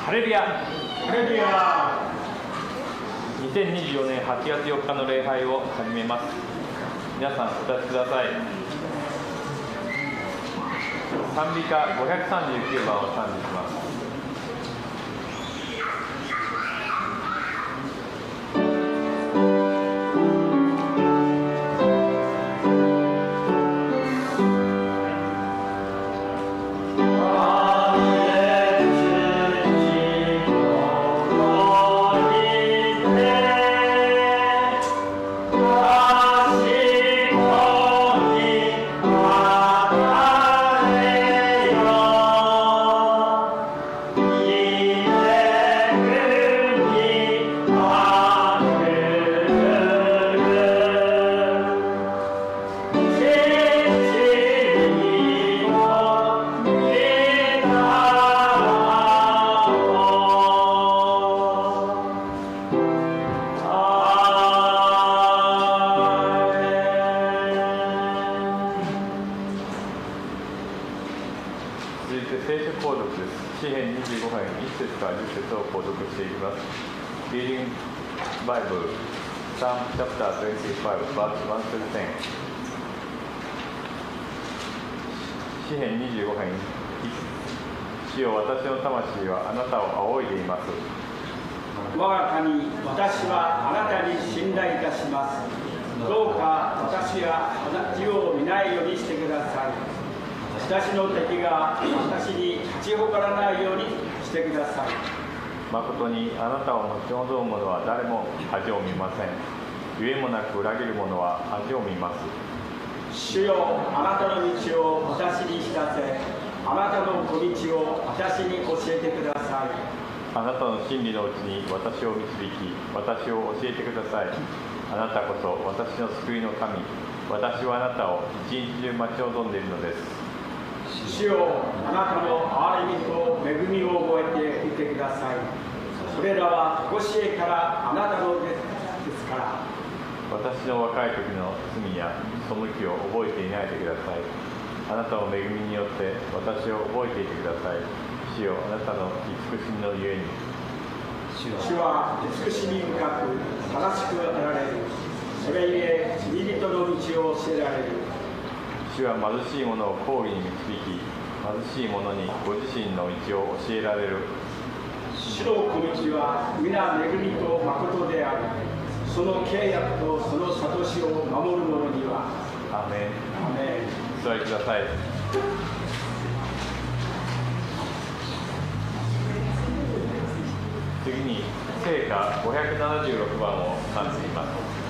ハレルヤ。ハレルヤ。2024年8月4日の礼拝を始めます。皆さんお立ちください。賛美歌539番を賛美します。詩編25編1、主よ、私の魂はあなたを仰いでいます。我が神、私はあなたに信頼いたします。どうか私が恥を見ないようにしてください。私の敵が私に立ち誇らないようにしてください。誠にあなたを待ち望む者は誰も恥を見ません。ゆえもなく裏切る者は恥を見ます。主よ、あなたの道を私に知らせ、あなたの小道を私に教えてください。あなたの真理のうちに私を導き、私を教えてください。あなたこそ私の救いの神。私はあなたを一日中待ち望んでいるのです。主よ、あなたの憐れみと恵みを覚えていてください。それらは古しえからあなたのですから。私の若い時の罪や背きを覚えていないでください。あなたの恵みによって私を覚えていてください。主よ、あなたの慈しみのゆえに。主は慈しみ深く正しくあられる。それゆえ罪人の道を教えられる。主は貧しい者を公義に導き、貧しい者にご自身の道を教えられる。主の小道は皆恵みと誠である。その契約とその諭しを守る者には。アーメン。アーメン。お座りください。次に聖歌576番を賛美します。「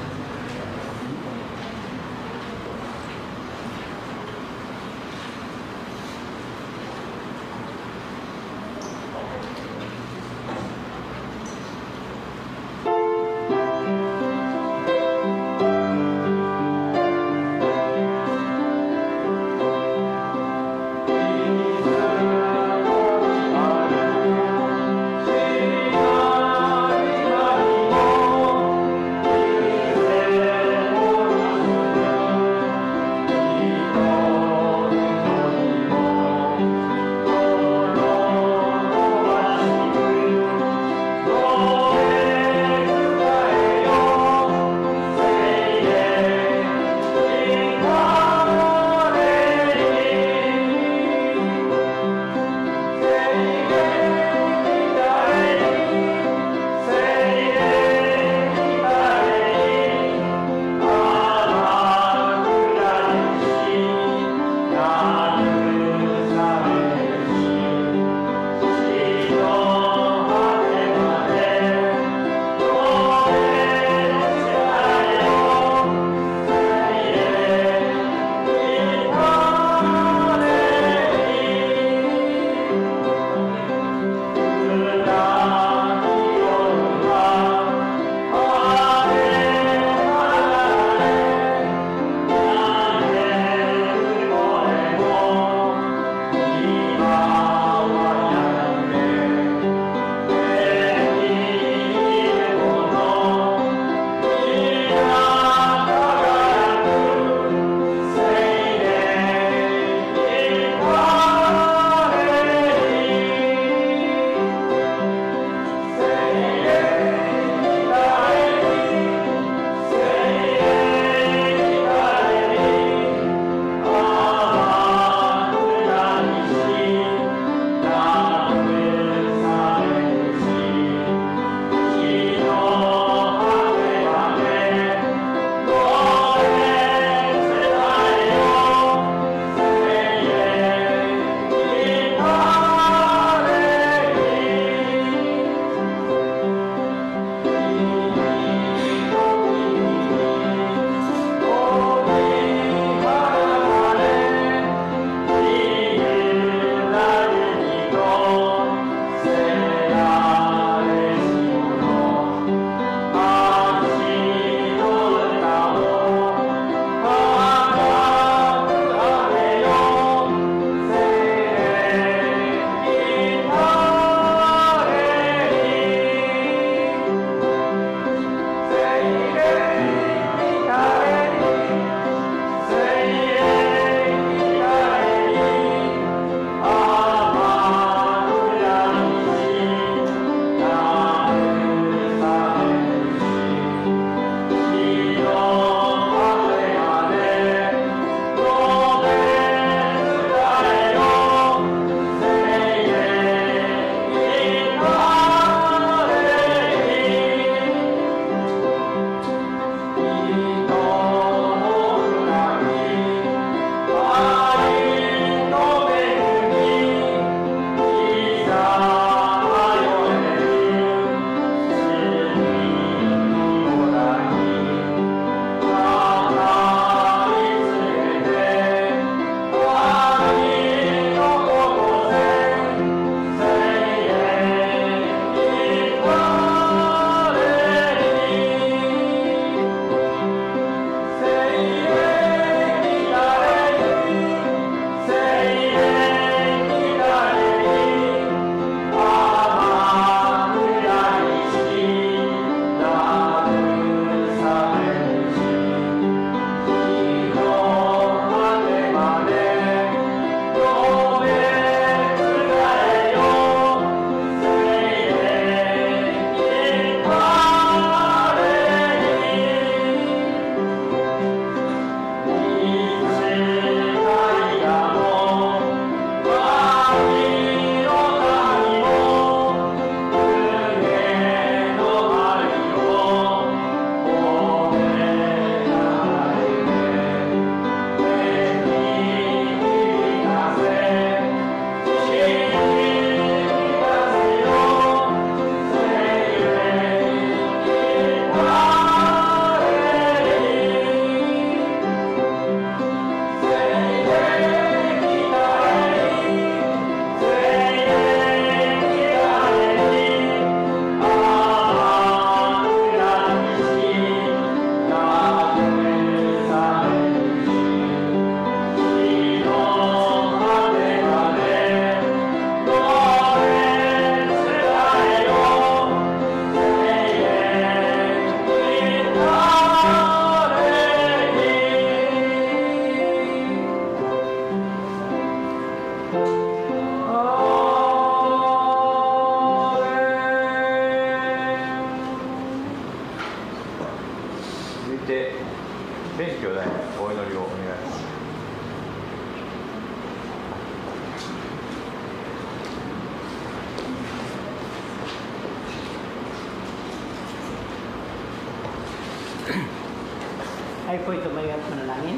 Tayo po ito may manalangin.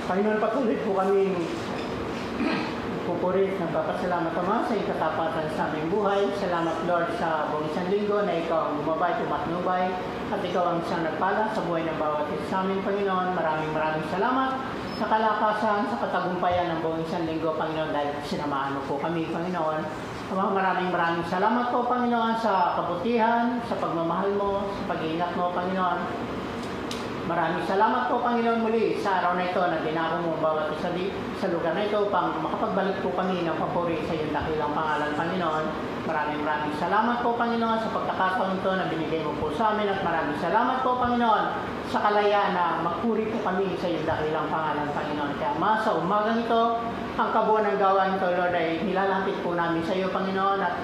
Panginoon, patuloy po kami pupurit, nagpapasalamat Ama sa iyong katapatan sa aming buhay. Salamat Lord sa buong isang linggo na ikaw ang gumabay, tumatnubay, at ikaw ang isang nagpala sa buhay ng bawat isa sa amin, Panginoon. Maraming salamat sa kalakasan, sa katagumpayan ng buong isang linggo, Panginoon, dahil sinamahan mo po kami, Panginoon. Maraming salamat po, Panginoon, sa kabutihan, sa pagmamahal mo, sa pag-iingat mo, Panginoon. Maraming salamat po, Panginoon, muli sa araw na ito na dinako mo bawat isa sa lugar na ito upang makapagbalik po kami ng papuri sa iyong dakilang pangalan, Panginoon. Maraming salamat po, Panginoon, sa pagkakataon ito na binigay mo po sa amin, at maraming salamat po, Panginoon, sa kalayaan na magpuri po kami sa iyong dakilang pangalan, Panginoon. Kaya sa umagang ito, ang kabuuan ng gawain ito, Lord, ay nilalapit po namin sa iyo, Panginoon, at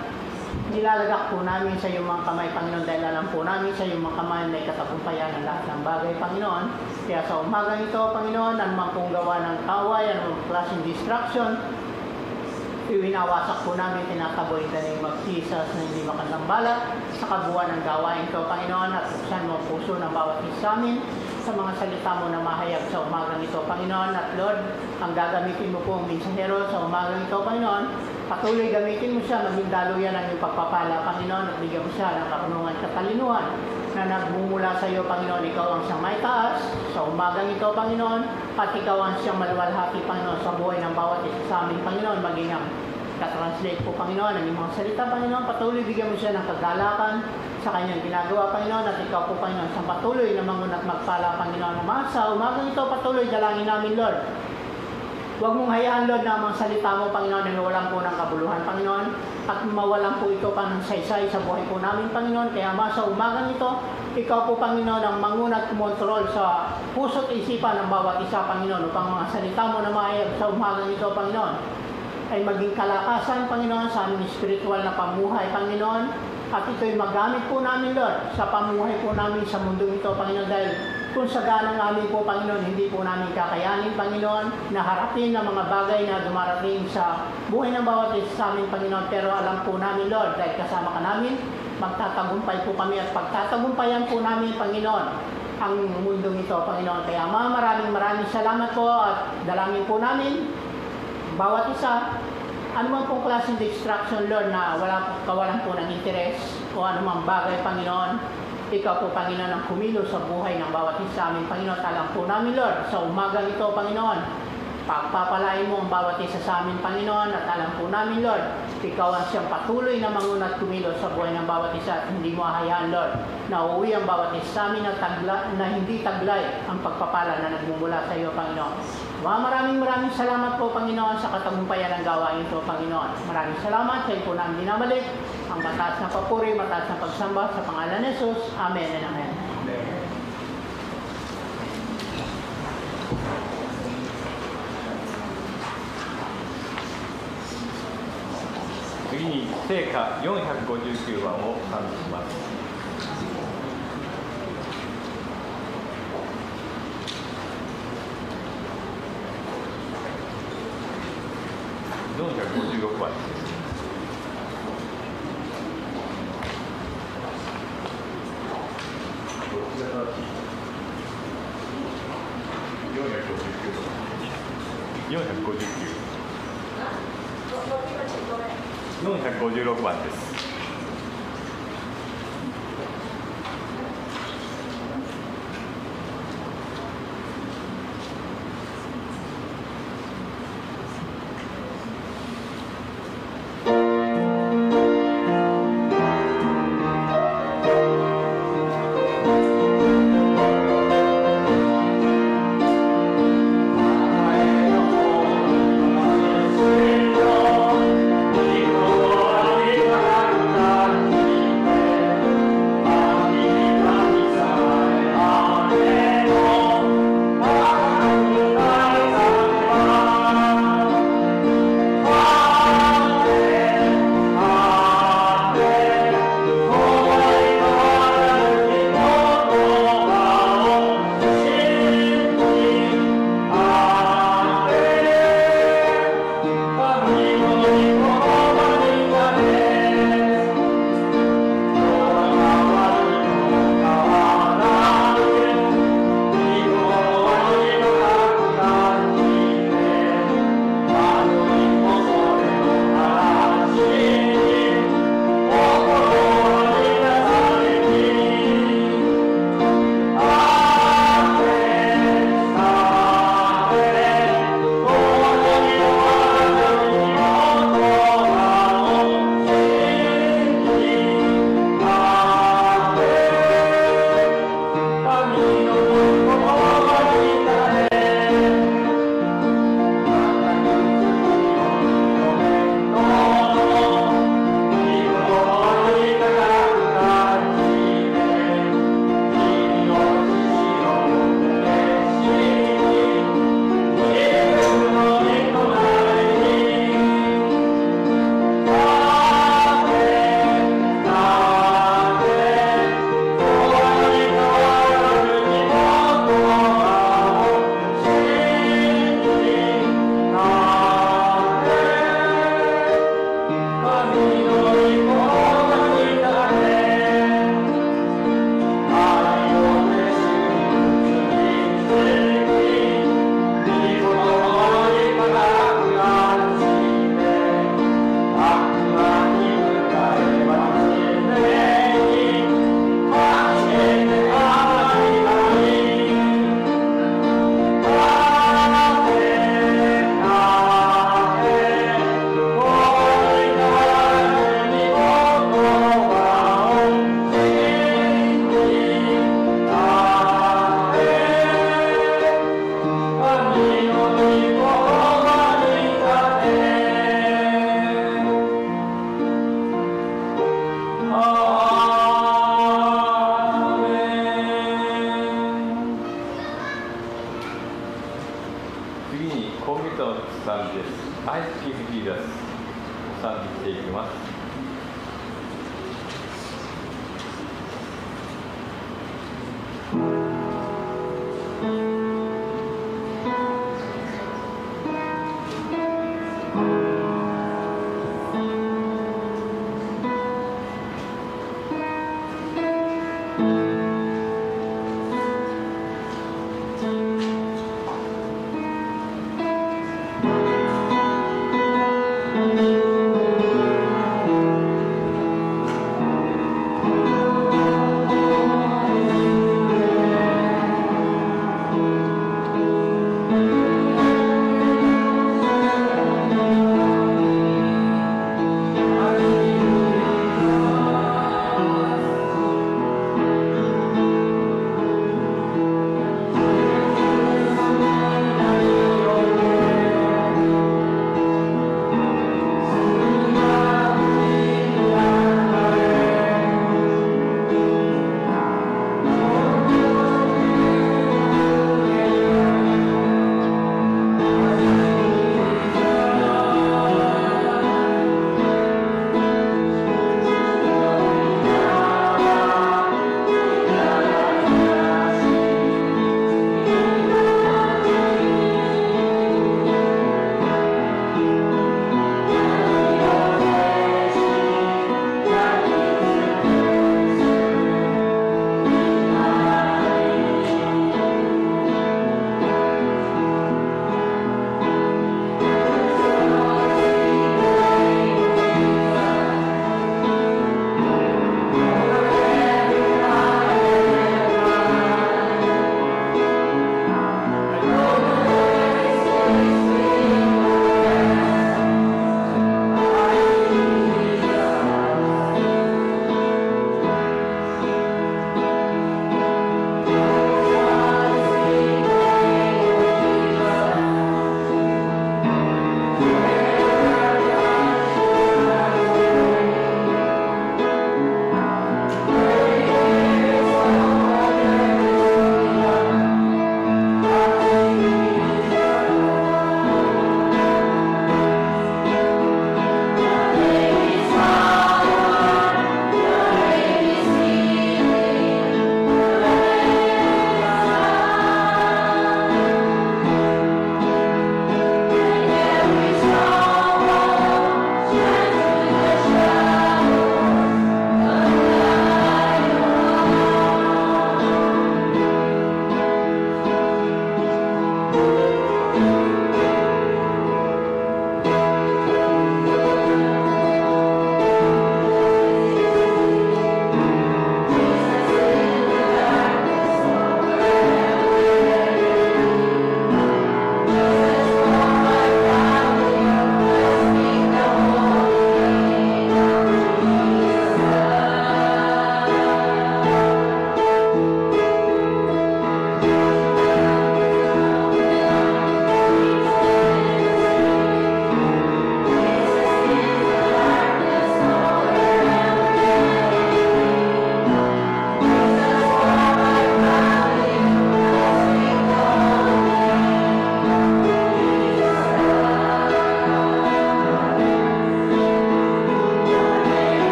nilalagak po namin sa iyong mga kamay, Panginoon, dahil alam po namin sa iyong mga kamay na ikatagumpayan ng lahat ng bagay, Panginoon. Kaya sa umagang ito, Panginoon, anumang pong gawa ng kaway, anumang klaseng distraction, iwinawasak po namin, tinataboy in the name of Jesus na hindi makasambala sa kabuuan ng gawain ito, Panginoon, at buksan mo ang puso ng bawat isa sa amin sa mga salita mo na mahayag sa umagang ito, Panginoon. At Lord, ang gagamitin mo po ang mensahero sa umagang ito, Panginoon, patuloy gamitin mo siya, maging daluyan ng iyong pagpapala, Panginoon, at bigyan mo siya ng karunungan at katalinuhan na nagmumula sa iyo, Panginoon. Ikaw ang siyang may taas sa umagang ito, Panginoon, at ikaw ang siyang maluwalhati, Panginoon, sa buhay ng bawat isa sa amin, Panginoon, maging ang ka-translate po, Panginoon, ang iyong mga salita, Panginoon. Patuloy bigyan mo siya ng kagalakan sa kanyang ginagawa, Panginoon, at ikaw po, Panginoon, siyang patuloy na mangun at magpala, Panginoon. Sa umagang ito, patuloy dalangin namin, Lord. Huwag mong hayaan, Lord, na ang mga salita mo, Panginoon, na mawalan po ng kabuluhan, Panginoon, at mawalan po ito pa ng saysay sa buhay po namin, Panginoon. Kaya sa umagang ito, ikaw po, Panginoon, ang manguna at kumontrol sa puso't isipan ng bawat isa, Panginoon, upang mga salita mo na mahayag sa umagang ito, Panginoon, ay maging kalakasan, Panginoon, sa aming spiritual na pamuhay, Panginoon. At ito'y magamit po namin, Lord, sa pamuhay po namin sa mundo ito, Panginoon, dahil kung sa ganang amin po, Panginoon, hindi po namin kakayanin, Panginoon, na harapin ang mga bagay na dumarating sa buhay ng bawat isa sa amin, Panginoon. Pero alam po namin, Lord, dahil kasama ka namin, magtatagumpay po kami at pagtatagumpayan po namin, Panginoon, ang mundong ito, Panginoon. Kaya maraming salamat po, at dalangin po namin bawat isa, anumang pong klaseng distraction, Lord, na kawalan po ng interes o anumang bagay, Panginoon. Ikaw po, Panginoon, ang kumilos sa buhay ng bawat isa sa amin, Panginoon. Alam po namin, Lord, sa umagang ito, Panginoon, pagpapalain mo ang bawat isa sa amin, Panginoon. At alam po namin, Lord, ikaw ang siyang patuloy na manguna at kumilos sa buhay ng bawat isa, at hindi mo hayaan, Lord, na uuwi ang bawat isa sa amin na hindi taglay ang pagpapala na nagmumula sa iyo, Panginoon. Maraming salamat po, Panginoon, sa katagumpayan ng gawain ito, Panginoon. Maraming salamat sa iyo po namin dinabalik ang mataas na papuri, mataas na pagsamba sa pangalan ni Jesus. Amen and amen. Amen. 次に聖歌459番を賛美します。456番です。456番です。Amen. の賛美です。I speak Jesus 賛美していきます。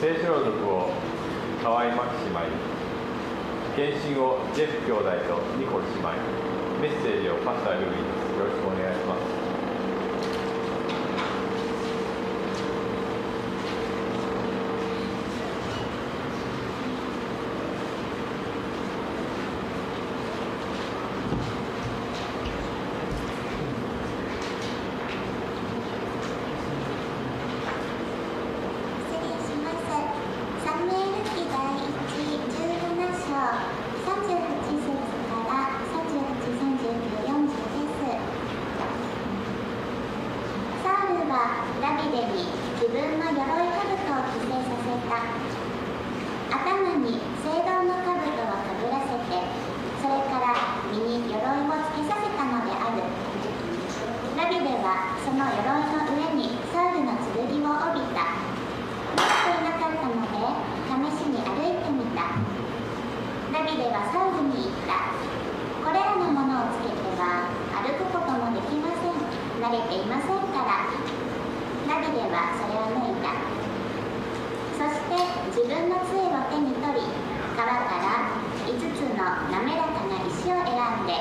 聖書朗読を河合真紀姉妹、献身をジェフ兄弟とニコル姉妹、メッセージをパスタルーイです。よろしくお願いします。でに自分の鎧兜を着せさせた。頭に青銅の兜をかぶらせて、それから身に鎧をつけさせたのである。ダビデはその鎧の上にサウルの剣を帯びた。持っていなかったので試しに歩いてみた。ダビデはサウルに言った。これらのものをつけては歩くこともできません。慣れていませんから。ダビデはそれを脱いだ。そして自分の杖を手に取り、川から5つの滑らかな石を選んで、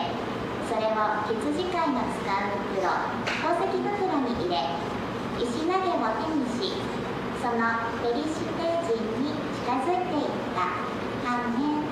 それを羊飼いの使う袋、宝石袋に入れ、石投げを手にし、そのペリシテ人に近づいていった。アーメン。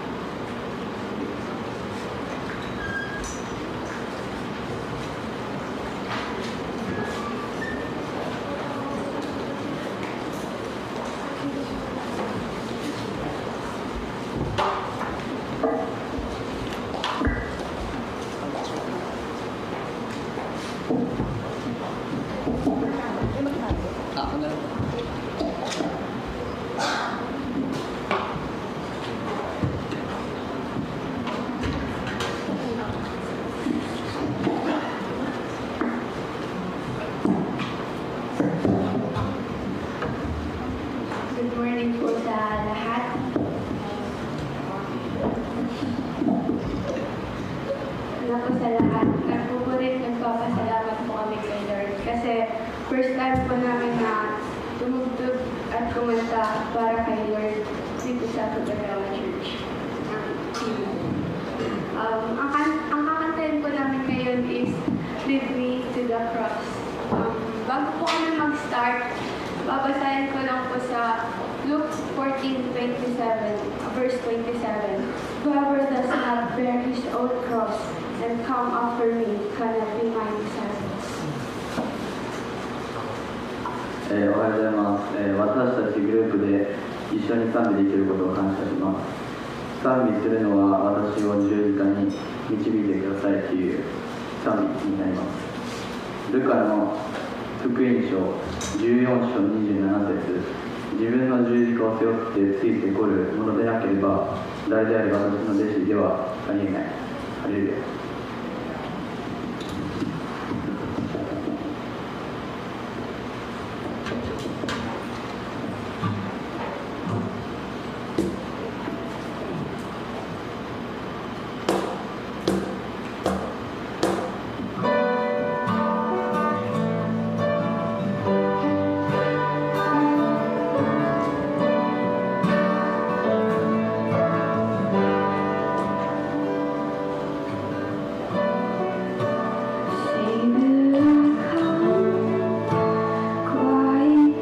Good morning po sa lahat. Una po sa lahat, nagpapasalamat po kami kay Lord. Kasi first time po namin na tumugtog at kumanta para kay Lord dito sa Pagkagawa Church. Ang kakantayin po namin ngayon is Lead Me to the Cross. Bago po kami mag-start, babasahin ko lang po sa Luke 14:27, verse 27. Whoever does not bear his own cross and come after me cannot be my disciples. おはようございます。私たちグループで一緒に賛美できることを感謝します。賛美するのは私を十字架に導いてくださいという賛美になります。ルカの福音書14章27節、自分の十字架を背負ってついてこるものでなければ大である私の弟子ではありえない。ハレルヤ。Savior, come, quiet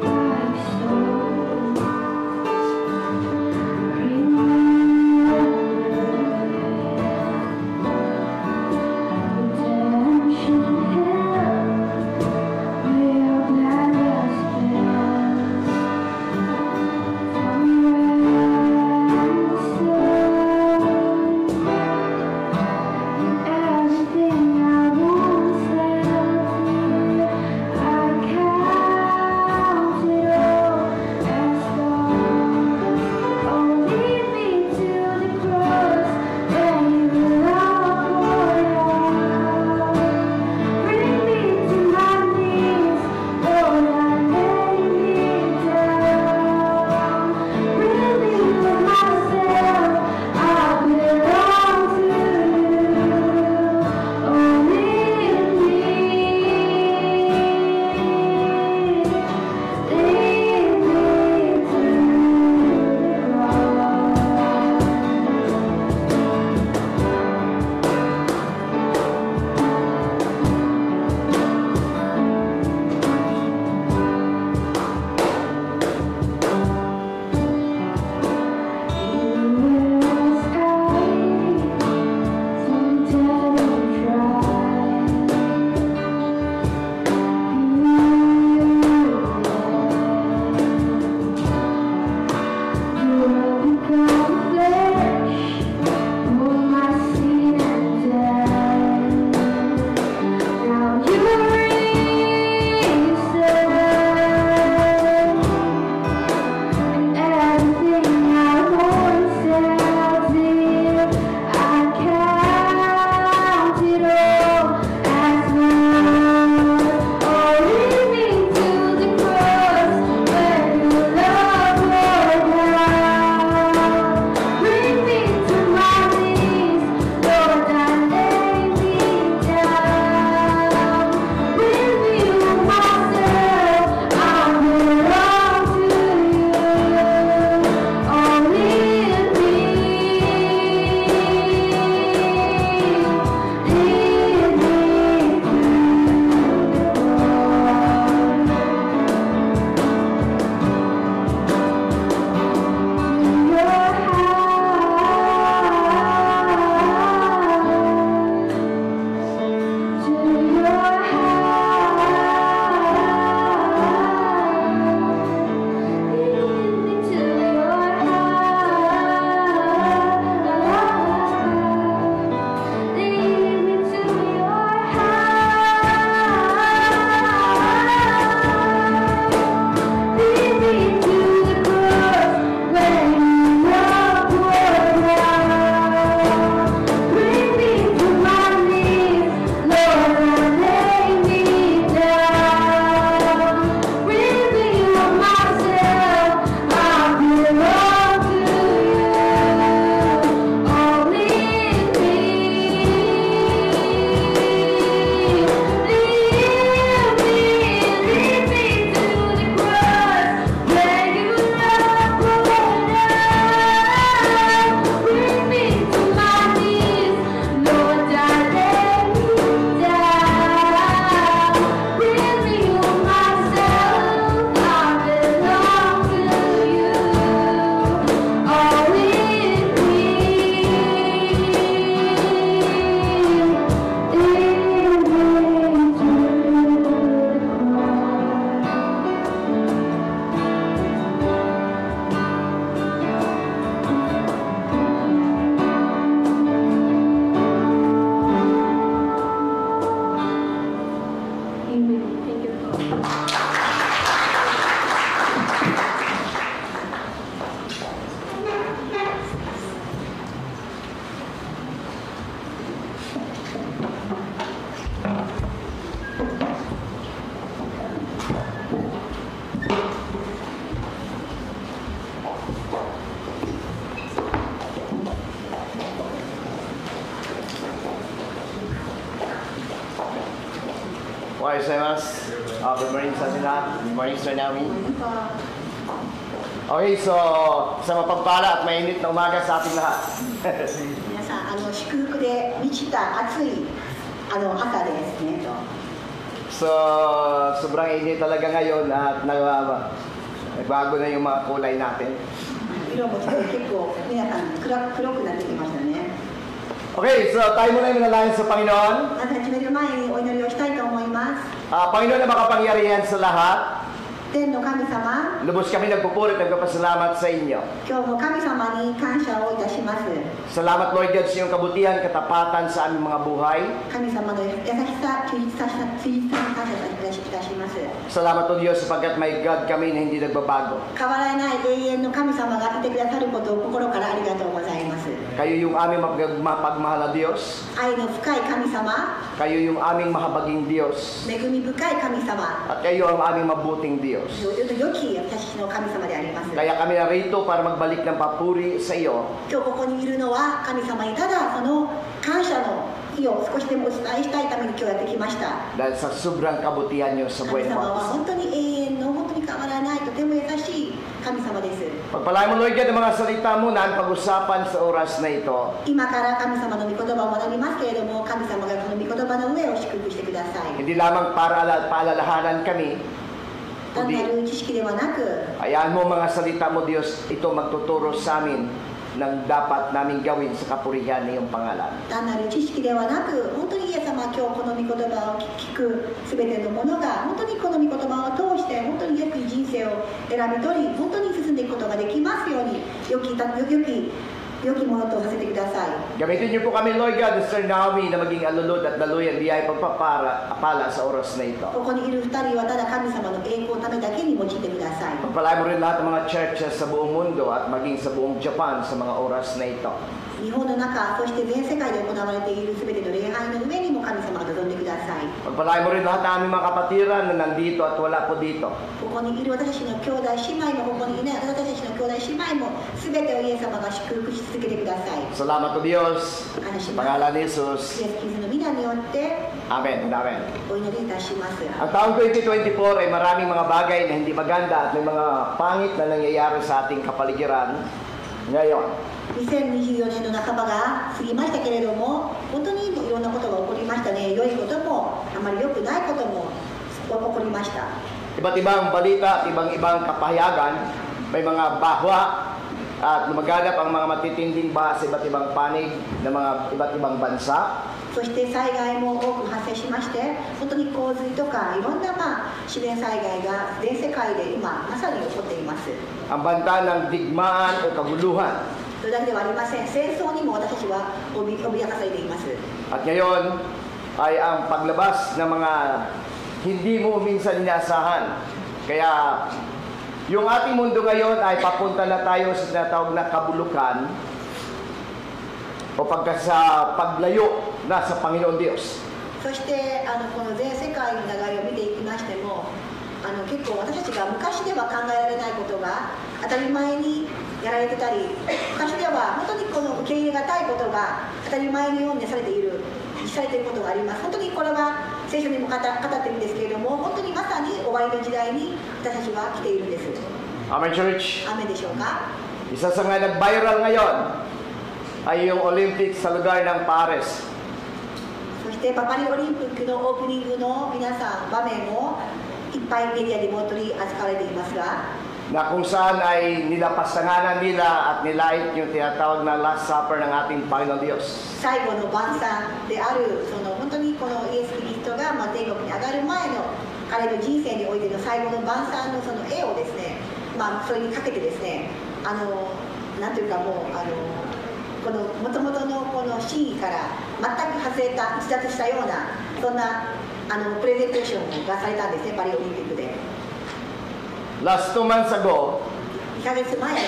gozaimasu. Good morning sa atin lahat. Good morning, Sir Naomi. Okay, so sa mapagpala at mainit na umaga sa ating lahat. 皆さん、祝福で満ちた暑い朝ですねと。 So, sobrang init talaga ngayon at nagbago na yung mga kulay natin. 色も結構皆さん黒くなってきましたね。 Okay, so tayo muna yung manalangin sa Panginoon. まず始める前にお祈りをしたいと思います。 Panginoon na makapangyarihan sa lahat, 天の神様、 lubos kami nagpupuri at nagpapasalamat sa inyo. 今日も神様に感謝をいたします。 Salamat, Lord God, sa iyong kabutihan, katapatan sa aming mga buhay. 神様の優しさ、忠実さに感謝いたします。 Salamat, O Diyos, sapagkat may God kami na hindi nagbabago. 変わらない永遠の神様がいてくださることを心からありがとうございます。 Kayo yung aming mapagmahal na Diyos. 愛の深い神様、 Kayo yung aming mahabaging Diyos. 恵み深い神様、 At kayo ang aming mabuting Diyos. 良き私の神様であります。 Kaya kami narito para magbalik ng papuri sa iyo. 今日ここにいるのは神様にただその感謝の意を少しでもお伝えしたいために今日やってきました。 Dahil sa sobrang kabutihan niyo sa 神 buhay 様 mo. は本当に永遠の本当に変わらないとても優しい神様です。 Pagpalain mo, Lord God, ang mga salita mo na pag-usapan sa oras na ito. 今から神様の御言葉を学びますけれども、神様がこの御言葉の上を祝福してください。 Hindi lamang para paalalahanan kami, 単なる知識ではなく、 hayaan mo mga salita mo, Diyos, ito magtuturo sa amin ng dapat namin gawin sa kapurihan ng iyong pangalan. 単なる知識ではなく、本当にイエス様は今日この御言葉を聞くすべてのものが本当にこの御言葉を通して本当に良き人生を選び取り、本当に進んでいくことができますように、良きものとさせてください。 Gamitin niyo po kami, Lord God, Sir Naomi, na maging alulod at daluyan, biyay pagpapala sa oras na ito. ここにいる2人はただ神様の栄光のためだけに用いてください。 Pagpalain mo rin lahat ng mga churches sa buong mundo at maging sa buong Japan sa mga oras na ito. 日本の中、そして全世界で行われているすべての礼拝の上にも神様が望んでください。 Pagpalain mo rin lahat ng aming mga kapatiran na nandito at wala po dito. ここにいる私たちの兄弟姉妹も、ここにいない私たちの兄弟姉妹も、すべてをイエス様が祝福し続けてください。 Salamat po Diyos. Sa pangalan ni Jesus. イエス・キリストの皆によって Amen. Amen. お祈りいたします。 Ang taong 2024 ay maraming mga bagay na hindi maganda at may mga pangit na nangyayari sa ating kapaligiran ngayon. 2024年の半ばが過ぎましたけれども、本当にいろんなことが起こりましたね。良いことも、あまり良くないことも起こりました。 Iba't ibang balita at ibang kapahayagan, may mga bahwa at lumaganap ang mga matitinding baha sa iba't ibang panig ng mga iba't ibang bansa. そして災害も多く発生しまして、本当に洪水とかいろんな自然災害が全世界で今まさに起こっています。 Ang banta ng digmaan o kaguluhan. それだけではありません。戦争にも私たちは脅かされています。 At ngayon ay ang paglabas ng mga hindi mo minsan inaasahan. Kaya yung ating mundo ngayon ay papunta na tayo sa tinatawag na kabulukan o sa paglayo na sa Panginoon Diyos. そしてこの全世界の流れを見ていきましても、結構私たちが昔では考えられないことが当たり前にやられてたり、昔では本当にこの受け入れがたいことが当たり前のようにされていることがあります。本当にこれは聖書にも語ってるんですけれども、本当にまさに終わりの時代に私たちは来ているんです。 Amen, Church. 雨でしょうか。 Isa sa mga nag-viral ngayon ay yung Olympics sa lugar ng Paris. そしてパパリオリンピックのオープニングの皆さん場面もいっぱいメディアでも取り扱われていますが、 na kung saan ay nilapastanganan nila at nilait yung tinatawag na Last Supper ng ating Panginoon Diyos. 最後の晩餐である本当にこのイエス・キリストが天国に上がる前の彼の人生においての最後の晩餐のその絵をですね、それにかけてですね、なんていうかもうこの元々のこの真意から全く外れた逸脱したようなそんなプレゼンテーションがされたんですね、パリオリンピックで。 Last 2 months ago, 2ヶ月前に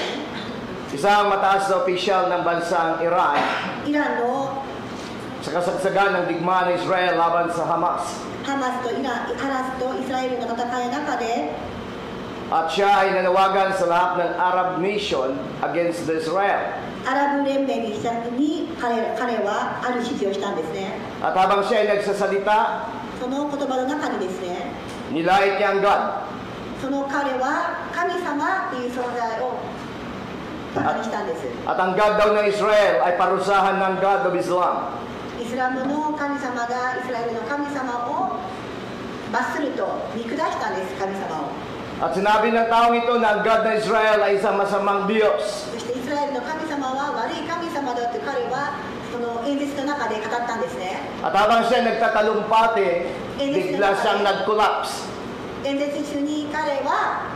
isang mataas na opisyal ng bansang Iran イランの sa kasagsagan ng digmaan ng Israel laban sa Hamas. ハマスとイスラエルの戦いの中で At siya ay nanawagan sa lahat ng Arab nation against Israel. アラブ連盟に彼はある指示をしたんですね。 At habang siya ay nagsasalita, その言葉の中にですね、 nilait niya ang God. その彼は神様っていう存在をバカにしたんです。 At ang God daw ng Israel ay parusahan ng God of Islam. イスラムの神様がイスラエルの神様を罰すると見下したんです、神様を。 At sinabi ng taong ito na ang God ng Israel ay isang masamang Diyos. そしてイスラエルの神様は悪い神様だと彼はその演説の中で語ったんですね。 At habang siya nagtatalumpati, bigla siyang nag-collapse. 演説中に彼は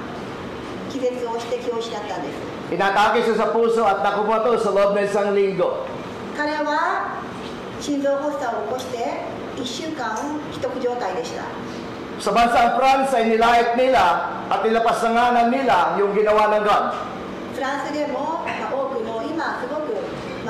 気絶をして気を失ったんです。 Inatake siya sa puso at nakumato sa loob ng isang linggo. 彼は心臓発作を起こして1週間危篤状態でした。 Sa bansang France ay nilait nila at nilapastanganan nila yung ginawa ng God. フランスでも、多くの今すごく、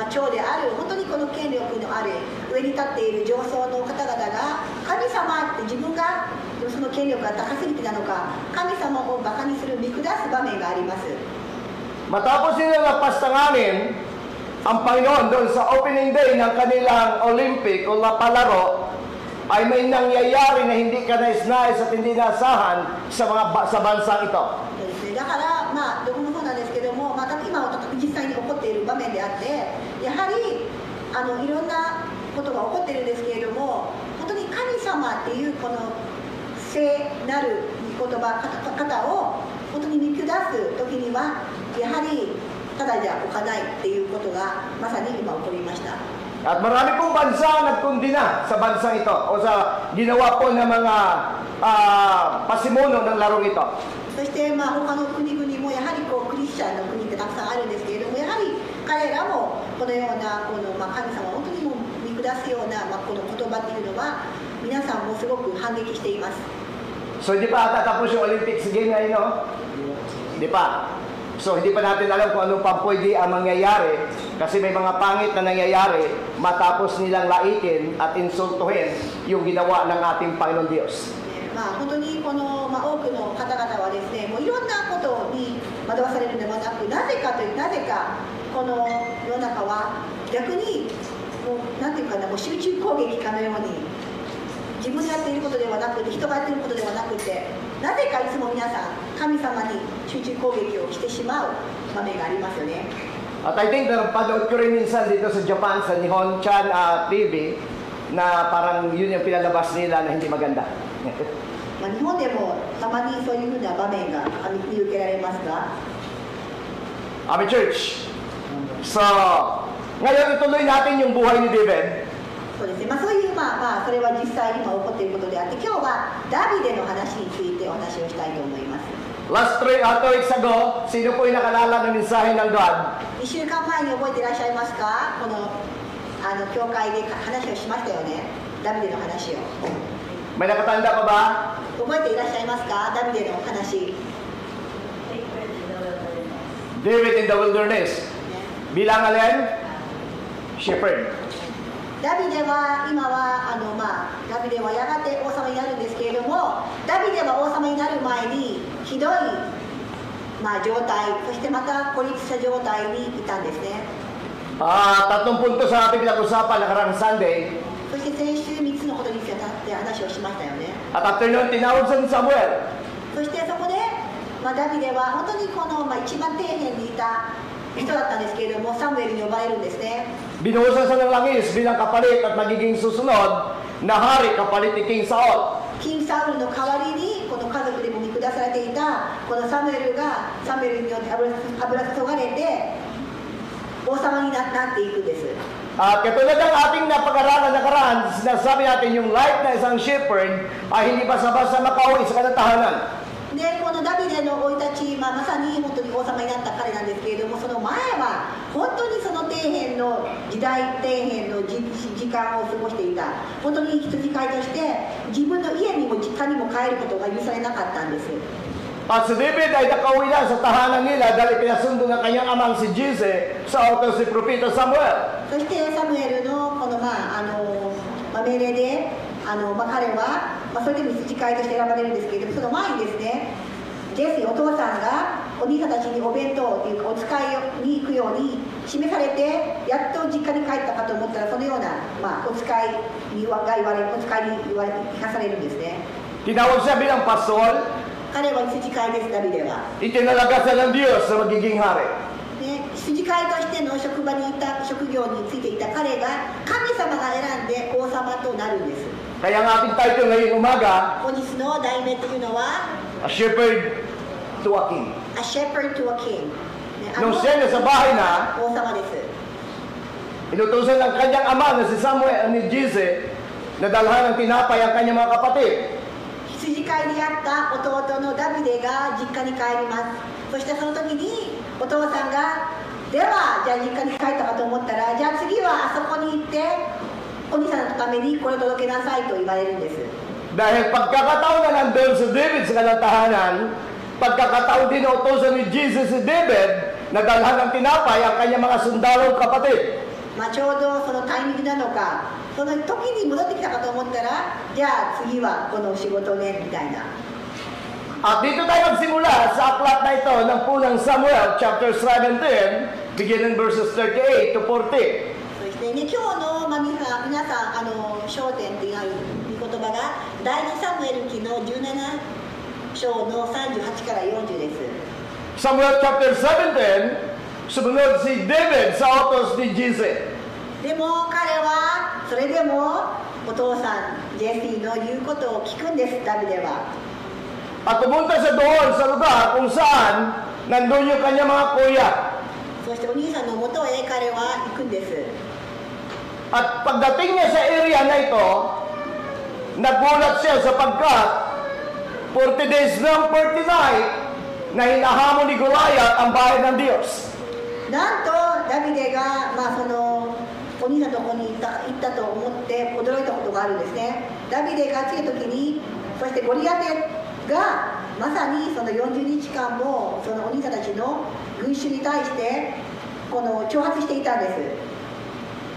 長である本当にこの権力のある上に立っている上層の方々が神様って自分がその権力が高すぎてなのか神様をバカにする見下す場面があります。 Matapos nila lapastanganin ang Panginoon doon sa opening day ng kanilang Olympic o palaro, ay may nangyayari na hindi ka nais-nais at hindi naasahan sa bansang ito. だからどこもそうなんですけども、今実際に起こっている場面であって、やはりいろんなことが起こっているんですけれども、本当に神様っていうこの聖なる言葉方を本当に見下す時にはやはりただじゃ置かないっていうことがまさに今起こりました。 At marami pong bansa nagkundina sa bansang ito o sa ginawa po ng mga pasimuno ng larong ito. そして他の国々もやはりクリスチャンの国ってたくさんあるんですけれども、やはり彼らもこのような神様を本当にも見下すようなこの言葉っていうのは皆さんもすごく反撃しています。 So hindi pa tatapos yung Olympics game ngayon, no? Hindi pa. So hindi pa natin alam kung anong pang-pwede ang mangyayari kasi may mga pangit na nangyayari matapos nilang laitin at insultuhin yung ginawa ng ating Panginoon Diyos. 本当にこの、多くの方々はですね、もういろんなことに惑わされるのではなく、なぜかこの世の中は逆にもうなんていうかな、もう集中攻撃かのように自分がやっていることではなくて、人がやっていることではなくて、なぜかいつも皆さん神様に集中攻撃をしてしまう場面がありますよね。 At I think napanood ko rin minsan dito sa Japan sa Nihon Chan TV na parang yun yung pinalabas nila na hindi maganda. 日本でもたまにそういうふうな場面が見受けられますが、 Ami Church. So, ngayon ituloy natin yung buhay ni David. そうですね。そういうそれは実際今起こっていることであって、今日はダビデの話についてお話をしたいと思います。 Last 2 weeks ago, sino po yung nakalala ng mensahe ng God? 2週間前に覚えていらっしゃいますか？この教会で話をしましたよね。ダビデの話を。 May nakatanda pa ba? 覚えていらっしゃいますか？ダビデの話。 David in the wilderness. Bilang alin? Shepherd. ダビデは今はダビデはやがて王様になるんですけれども、ダビデは王様になる前にひどい状態、そしてまた孤立した状態にいたんですね。 Tatlong punto sa ating pinag-usapan nakarang Sunday. そして先週3つのことについて話をしましたよね。 At after noon, tinawag sa Samuel. そしてそこで、ダビデは本当にこの、一番底辺にいた人だったんですけれども、サムエルに呼ばれるんですね。 Binuhusan sa ng langis bilang kapalit at magiging susunod na hari kapalit ni King Saul. キングサウルの代わりにこの家族でも見下されていたこのサムエルによって油注がれて王様になっていくんです。 At katulad ng ating napag-aralan nakaraan, sinasabi natin yung life na isang shepherd ay hindi basta-basta makauwi sa kanyang tahanan. でこのダビデの生い立ち、まさに本当に王様になった彼なんですけれども、その前は本当にその底辺の時代、底辺の時間を過ごしていた。本当に羊飼いとして自分の家にも実家にも帰ることが許されなかったんです。 At si David ay nakauwi na sa tahanan nila dahil pinasundo ng kanyang amang si Jesse sa utos si Propeta Samuel. そしてサムエルのこの命令で彼は、それでも羊飼いとして選ばれるんですけれども、その前にですね、ジェスお父さんがお兄さんたちにお弁当というかお使いに行くように示されてやっと実家に帰ったかと思ったら、そのような、お使いに言われ聞かされるんですね。 Tinawag siya bilang pastor, 彼は羊飼いです、ダビデは。 itinalagasan ng Diyos na magiging hari. ね、羊飼いとしての職場にいた、職業についていた彼が神様が選んで王様となるんです。 Kaya ang ating title ngayong umaga, 本日の題名というのは A Shepherd to a King. A Shepherd to a King、ね、Nung siya nasa bahay na, 王様です。 inutusan ng kanyang ama na si Samuel ni Jesse na dalhan ng tinapay ang kanyang mga kapatid. 羊飼いであった弟のダビデが実家に帰ります。そしてその時にお父さんが、ではじゃあ実家に帰ったかと思ったら、じゃあ次はあそこに行ってお兄さんのためにこれを届けなさいと言われるんです。 Dahil pagkakataon na nandun si David sa kanyang tahanan, pagkakataon din na utusan ni Jesus si David na dalhan ng tinapay ang kanyang mga sundalong kapatid. ちょうどそのタイミングなのか、その時に戻ってきたかと思ったら、じゃあ次はこの仕事ねみたいな。 At dito tayo magsimula sa aklat na ito ng punang Samuel chapter 17, beginning verses 38 to 40. そしてね、今日の、皆さん焦点という言葉が第2サムエル記の17章の38から40です。 Samuel chapter 17, sumunod si David sa utos ni Jesse. でも彼はそれでもお父さんジェシーの言うことを聞くんです、ダビデは。 At pumunta siya doon sa lugar kung saan nandun yung kanyang mga kuya. そしてお兄さんのもとへ彼は行くんです。 At pagdating niya sa area na ito, nagulat siya sapagkat 40 days ng 40 night na hinahamon ni Goliath ang bayan ng Diyos. なんとダビデが、そのお兄さんのところに行ったと思って驚いたことがあるんですね。ダビデが来た時に、そしてゴリアテがまさにその40日間もそのお兄さんたちの群衆に対して挑発していたんで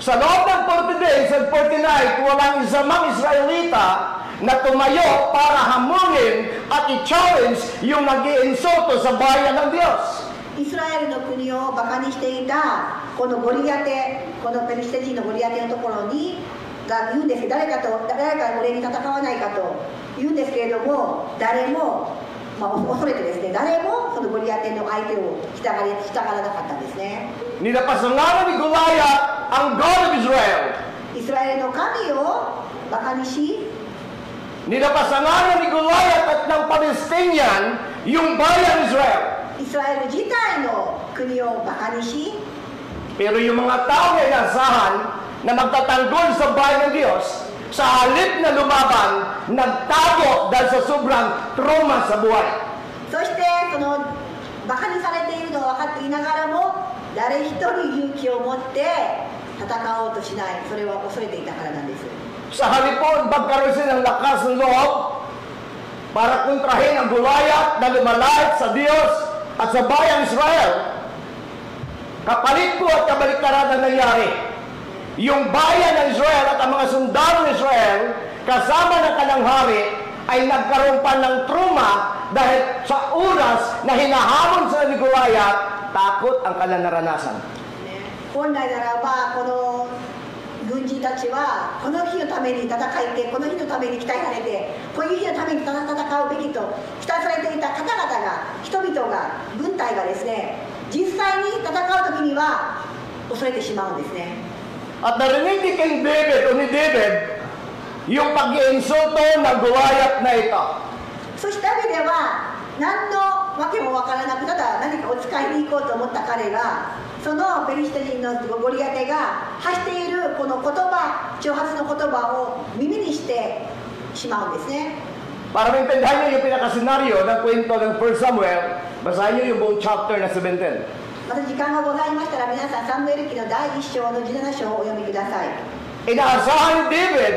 す。 Sa loob ng 40 days and 40 night, walang isa mang Israelita na tumayo para hamunin at i-challenge yung nag-iinsulto sa bayan ng Diyos. イスラエルの国をバカにしていたこのゴリアテ、このペリシテ人のゴリアテのところにが言うんです。誰か俺に戦わないかと言うんですけれども、誰も、恐れてですね、誰もそのゴリアテの相手を従わなかったんですね。 Ninapasangalan ni Goliath ang God of Israel. イスラエルの神をバカにし、 Ninapasangalan ni Goliath at ng Palestinian yung bayan Israel. イスラエル自体の国をバカにし、 Pero yung mga tao na inasahan na magtatanggol sa bayan ng Diyos, sa halip na lumaban, nagtago dahil sa sobrang trauma sa buhay. そしてそのバカにされているのを分かっていながらも、誰一人勇気を持って戦おうとしない、それは恐れていたからなんです。 Sa halip po, magkaroon sila ng lakas ng loob para kontrahin ang Goliath na lumalait sa Diyos at sa bayang Israel. Kapalit po at kabaliktaran ang nangyari. Yung bayan ng Israel at ang mga sundalo ng Israel, kasama ng kanyang hari, ay nagkaroon pa ng trauma dahil sa oras na hinahamon sila ni Goliath, takot ang kanilang naranasan. 本来ならばこの軍人たちはこの日のために戦いて、この日のために期待されて、こういう日のために戦うべきと期待されていた方々が、人々が、軍隊がですね、実際に戦う時には恐れてしまうんですね。 At narinig ni King David o ni David yung pag-iinsulto ng Goliath na ito. そしてダビデは何のわけもわからなく、ただ何かお使いに行こうと思った彼が、そのペリシテ人のゴリアテが発しているこの言葉、挑発の言葉を耳にしてしまうんですね。 Para maintindihan niyo yung pinakasenaryo ng kwento ng 1 Samuel, basahin niyo yung buong chapter na 17. また時間がございましたら、皆さんサムエル記の第1章の17章をお読みください。 Inaasahan ni David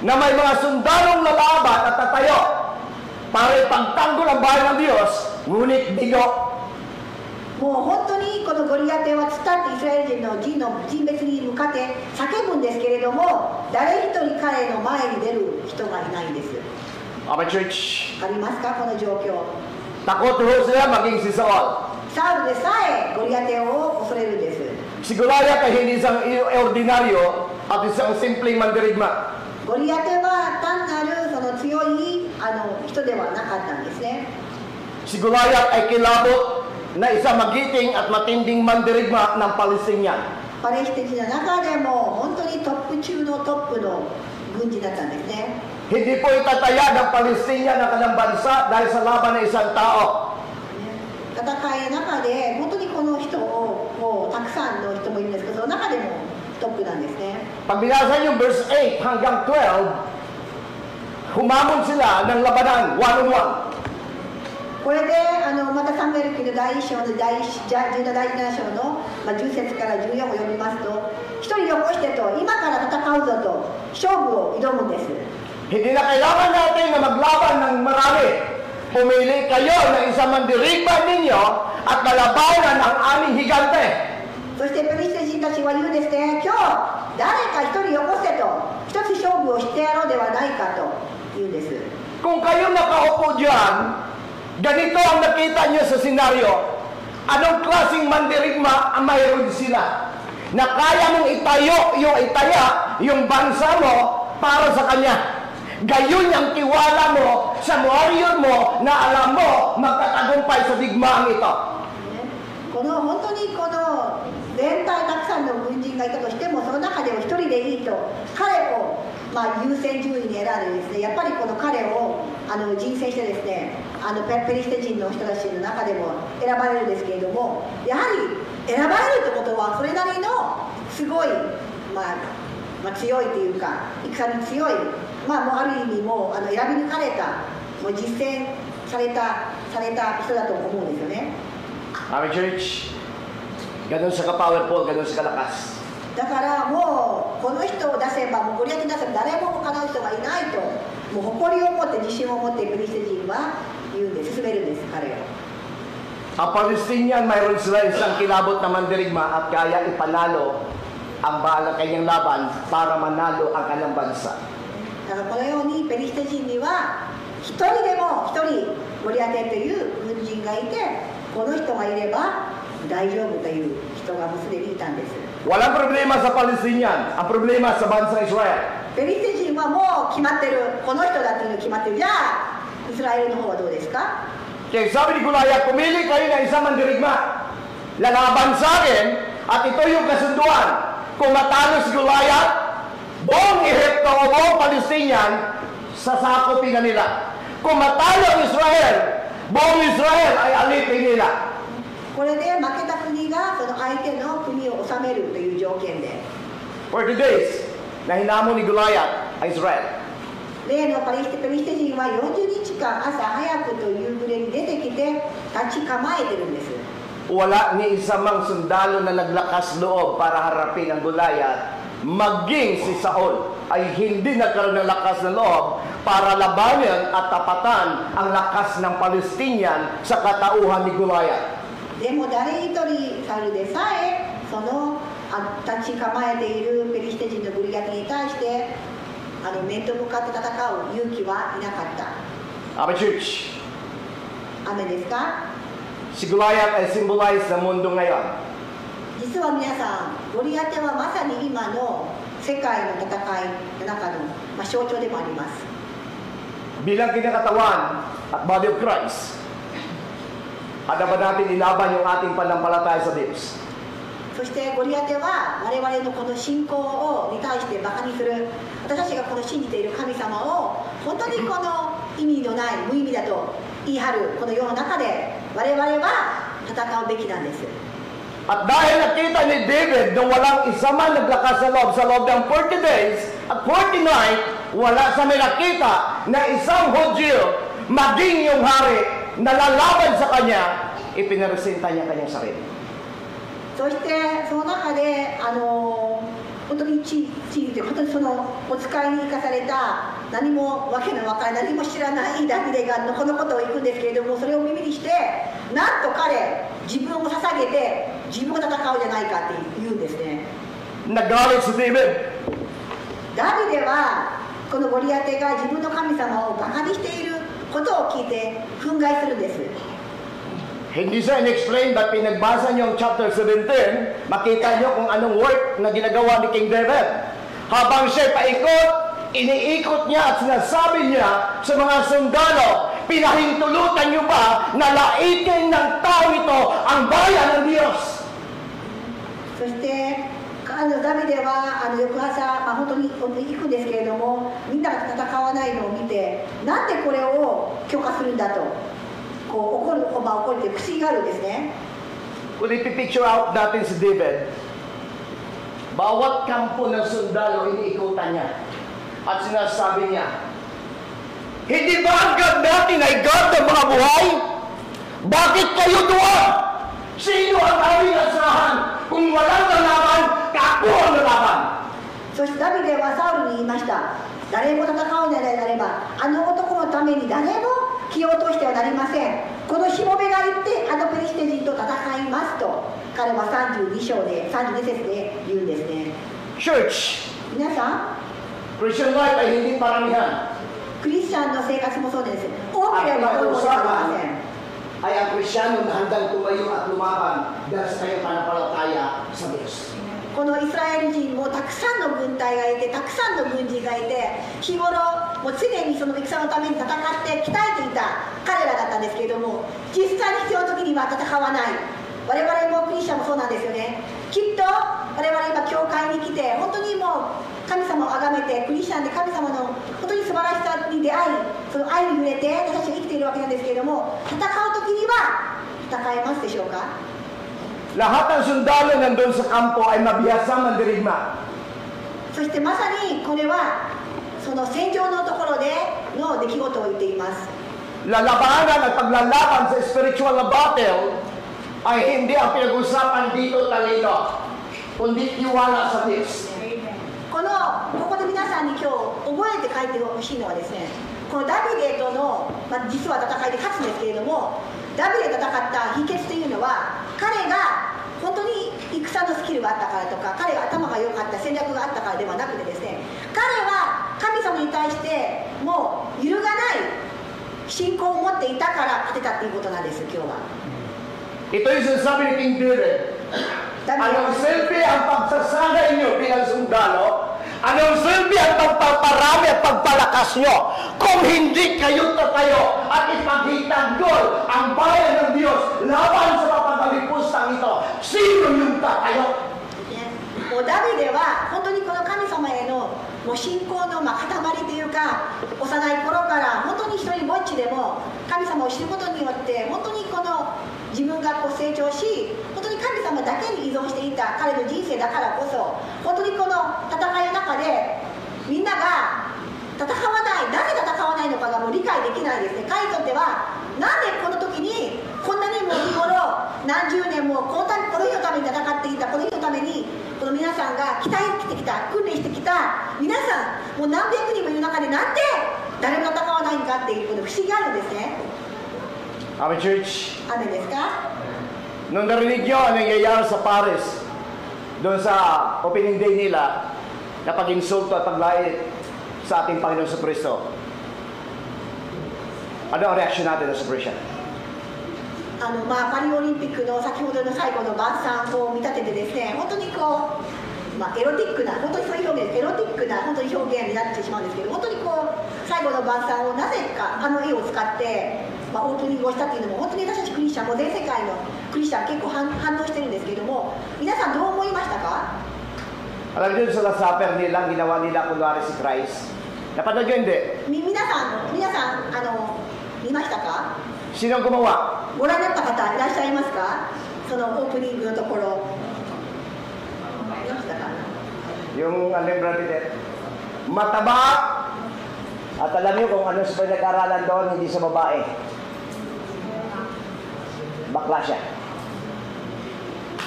na may mga sundalong lalaban at tatayo para ipagtanggol ang bayan ng Diyos, ngunit bigo. もう本当にこのゴリアテは突っ立ってイスラエル人の人別に向かって叫ぶんですけれども、誰一人彼の前に出る人がいないんです。 Our church, ありますか、この状況。 takot ho sila maging si Saul. サウルでさえゴリアテを恐れるんです。Si Goliath ay hindi isang ordinaryo at isang simpleng mandirigma. ゴリアテは単なるその強い人ではなかったんですね。 Si Goliath ay kilabot na isang magiting at matinding mandirigma ng Palestinian. パレスチナの中でも本当にトップ中のトップの軍人だったんですね。 Hindi po itataya ng Palestinian ang kanyang bansa dahil sa laban ng isang tao. 戦いの中で本当にこの人をもうたくさんの人もいるんですけど、その中でもトップなんですね。 Pag binasa niyo verse 8 hanggang 12, humamon sila ng labanan, one-on-one. これでまたサムエル記の第1章の17第7章の、10節から14を読みますと、一人よこしてと今から戦うぞと勝負を挑むんです。 Hindi na kailangan natin na maglaban ng marami. Pumili kayo ng isang mandirigma ninyo at nalabanan ang aming higante. そしてペリシテ人たちは言うんですね、今日誰か一人よこせと一つ勝負をしてやろうではないかと言うんです。 Kung kayo nakaupo dyan, ganito ang nakita nyo sa senaryo. Anong klaseng mandirigma ang mayroon sila? Na kaya mong itaya yung bansa mo para sa kanya. Gayon ang tiwala mo sa warrior mo na alam mo magtatagumpay sa digmaang ito. この本当にこの全体たくさんの軍人がいたとしても、その中でも一人でいいと彼を優先順位に選んでですね、やっぱりこの彼を人選してですね、ペリシテ人の人たちの中でも選ばれるんですけれども、やはり選ばれるってことはそれなりのすごい、強いというか戦に強い、もうある意味もう選び抜かれた、もう実践された人だと思うんですよね。 Aming church, ganun sa ka-powerful, ganun sa kalakas. だからもうこの人を出せば、もうゴリアテ出せば誰も他の人がいないと、もう誇りを持って自信を持ってペリシテ人は言うんで進めるんです、彼を。 Ang Palestinian, mayroon sila isang kilabot na mandirigma at kaya ipanalo ang kanyang laban para manalo ang kanyang bansa. だからこのようにペリシテ人には一人でも一人ゴリアテという軍人がいて、この人がいれば大丈夫という人がもうすでにいたんです。 Walang problema sa Palestinian, ang problema sa bansang Israel. ペリシテ人はもう決まってる、この人だっていうの決まってる。じゃあイスラエルの方はどうですか？ Kaya sabi ni Goliath, pumili kayo ng isang mandirigma. Lalaban sa akin at ito yung kasunduan. Kung matalo si Goliath, buong Ehipto o buong Palestinian, sasakopin na nila. Kung matalo ang Israel, buong Israel ay alipin nila. これで負けた国がその相手の国を治めるという条件で。 For 2 days, na hinamon ni Goliath ay Israel. 例のペリシテ人は40日間朝早くと夕暮れに出てきて立ち構えてるんです。 Wala ni isa mang sundalo na naglakas loob para harapin ang Goliath, maging si Saul ay hindi nagkaroon ng lakas ng loob para labanan at tapatan ang lakas ng Palestinian sa katauhan ni Goliath. でも誰一人サウルでさえその立ち構えているペリシテ人のゴリアテに対して面と向かって戦う勇気はいなかった。 Amen, church. 雨ですか？ Si Goliath ay symbolize ng mundo ngayon. 実は皆さん、ゴリアテはまさに今の世界の戦いの中の、象徴でもあります。 Bilang kinakatawan at body of Christ, handa ba natin ilaban yung ating pananampalataya sa Diyos? そしてゴリアテは我々のこの信仰に対してバカにする、私たちがこの信じている神様を本当にこの意味のない無意味だと言い張るこの世の中で我々は戦うべきなんです。 At dahil nakita ni David na walang isa man naglakas sa loob ng 40 days at 40 nights, wala sa may nakita na isang Hudyo maging yung hari na lalaban sa kanya, ipinaresenta niya kanyang sarili. そしてその中で本当に地位で本当にそのお使いに生かされた何もわけのわからない何も知らないダビデがこのことを言うんですけれども、それを耳にしてなんと彼自分を捧げて自分が戦うじゃないかって言うんですね。 Nagalit si David. ダビデはこのゴリアテが自分の神様をバカにしていることを聞いて憤慨するんです。Hindi siya in-explain, but pinagbasa niyo ang chapter 17, makita niyo kung anong work na ginagawa ni King David. Habang siya paikot, iniikot niya at sinasabi niya sa mga sundalo, pinahintulutan niyo ba na laitin ng tao ito ang bayan ng Diyos? そしてダビデは翌朝、本当に行くんですけれども、みんなが戦わないのを見て、なんでこれを許可するんだとこう怒るって不思議があるんですね。 Kung ipipicture out natin si David, bawat kampo ng sundalo iniikutan niya at sinasabi niya, hindi ba ang God natin ay God ng mga buhay? Bakit kayo doon? Sino ang aming asahan? Kung walang lalaban, ako ang lalaban. そしてダビデはサウルに言いました。誰も戦うのであれば、あの男のために誰も気を落としてはなりません。このしもべが行ってあのペリシテ人と戦いますと彼は32節で言うんですね。 Church, 皆さん、 Christian life ay hindi paramihan. クリスチャンの生活もそうです。多ければ多いものではありません。 ay ang Kristyano na handang tumayo at lumaban dahil sa kanyang panampalataya sa Diyos. このイスラエル人もたくさんの軍隊がいて、たくさんの軍人がいて、日頃もう常にその戦のために戦って鍛えていた彼らだったんですけれども、実際に必要な時には戦わない。我々もクリスチャンもそうなんですよね。きっと我々今教会に来て、本当にもう神様を崇めて、クリスチャンで神様の本当に素晴らしさに出会い、その愛に触れて私は生きているわけなんですけれども、戦う時には戦えますでしょうか。 Lahat ng sundalo nandun sa kampo ay mabihasang mandirigma. そしてまさにこれはその戦場のところでの出来事を言っています。 Lalabanan at paglalaban sa spiritual na battle ay hindi ang pinag-usapan dito talino, kundi tiwala sa Diyos. ここで皆さんに今日覚えて書いてほしいのはですね、このダビデとの、実は戦いで勝つんですけれども、ダビデと戦った秘訣というのは、彼が本当に戦のスキルがあったからとか、彼が頭が良かった戦略があったからではなくてですね、彼は神様に対してもう揺るがない信仰を持っていたから勝てたっていうことなんです。今日は Ito yung sinasabi ni King David. Anong silbi ang pagsasanay nyo bilang sundalo? Anong silbi ang pagpaparami at pagpalakas nyo? Kung hindi kayo tatayo at ipaghitanggol ang bayan ng Diyos laban sa mapagalimpustang ito, sino yung tatayo? もうダビデは本当にこの神様へのもう信仰の塊というか、幼い頃から本当に一人ぼっちでも神様を知ることによって本当にこの自分が成長し、本当に神様だけに依存していた彼の人生だからこそ、本当にこの戦いの中でみんなが戦わない、なぜ戦わないのかがもう理解できないですね。彼にとってはなんでこの時にこんなにも日頃何十年もこの日のために戦っていた、この日のためにこの皆さんが鍛えてきた、訓練してきた皆さん、もう何百人もいる中でなんで誰も戦わないんかっていうこと不思議があるんですね。 Amen, church. 雨ですか？ Nung narinig nyo ang nangyayari sa Paris, doon sa opening day nila, na pag-insulto at paglait sa ating Panginoon sa Kristo, ano ang reaksyon natin sa Christian? パリオリンピックの先ほどの最後の晩餐を見立ててですね、本当にこう、エロティックな、本当にそういう表現、エロティックな本当に表現になってしまうんですけど、本当にこう最後の晩餐をなぜかあの絵を使って、オープニングをしたっていうのも本当に私たちクリスチャンも全世界のクリスチャン結構反応してるんですけども、皆さんどう思いましたか？ Alam nyo sa last supper nila, ginawa nila kunwari si Christ. Napanood nyo hindi? 皆さん見ましたか？ Sino ang gumawa? ご覧になった方いらっしゃいますか？そのオープニングのところ見ましたか？ Yung Brad Pitt, mataba. At alam nyo kung ano sa pinag-aralan doon, hindi sa babae. Bakla siya.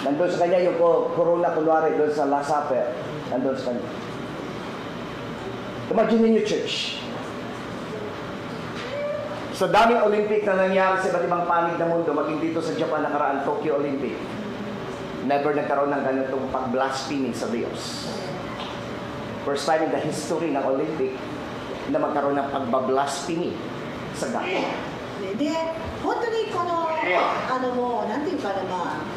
Nandun sa kanya yung corona kunwari doon sa Last Supper. Nandun sa kanya. Imagine ninyo, church. Sa daming Olympic na nangyari sa iba't ibang panig ng mundo, maging dito sa Japan nakaraan, Tokyo Olympic, never nagkaroon ng ganitong pag-blasphemy sa Diyos. First time in the history ng Olympic na magkaroon ng pag-blasphemy sa God. で本当にこのもうなんていうかな、まあ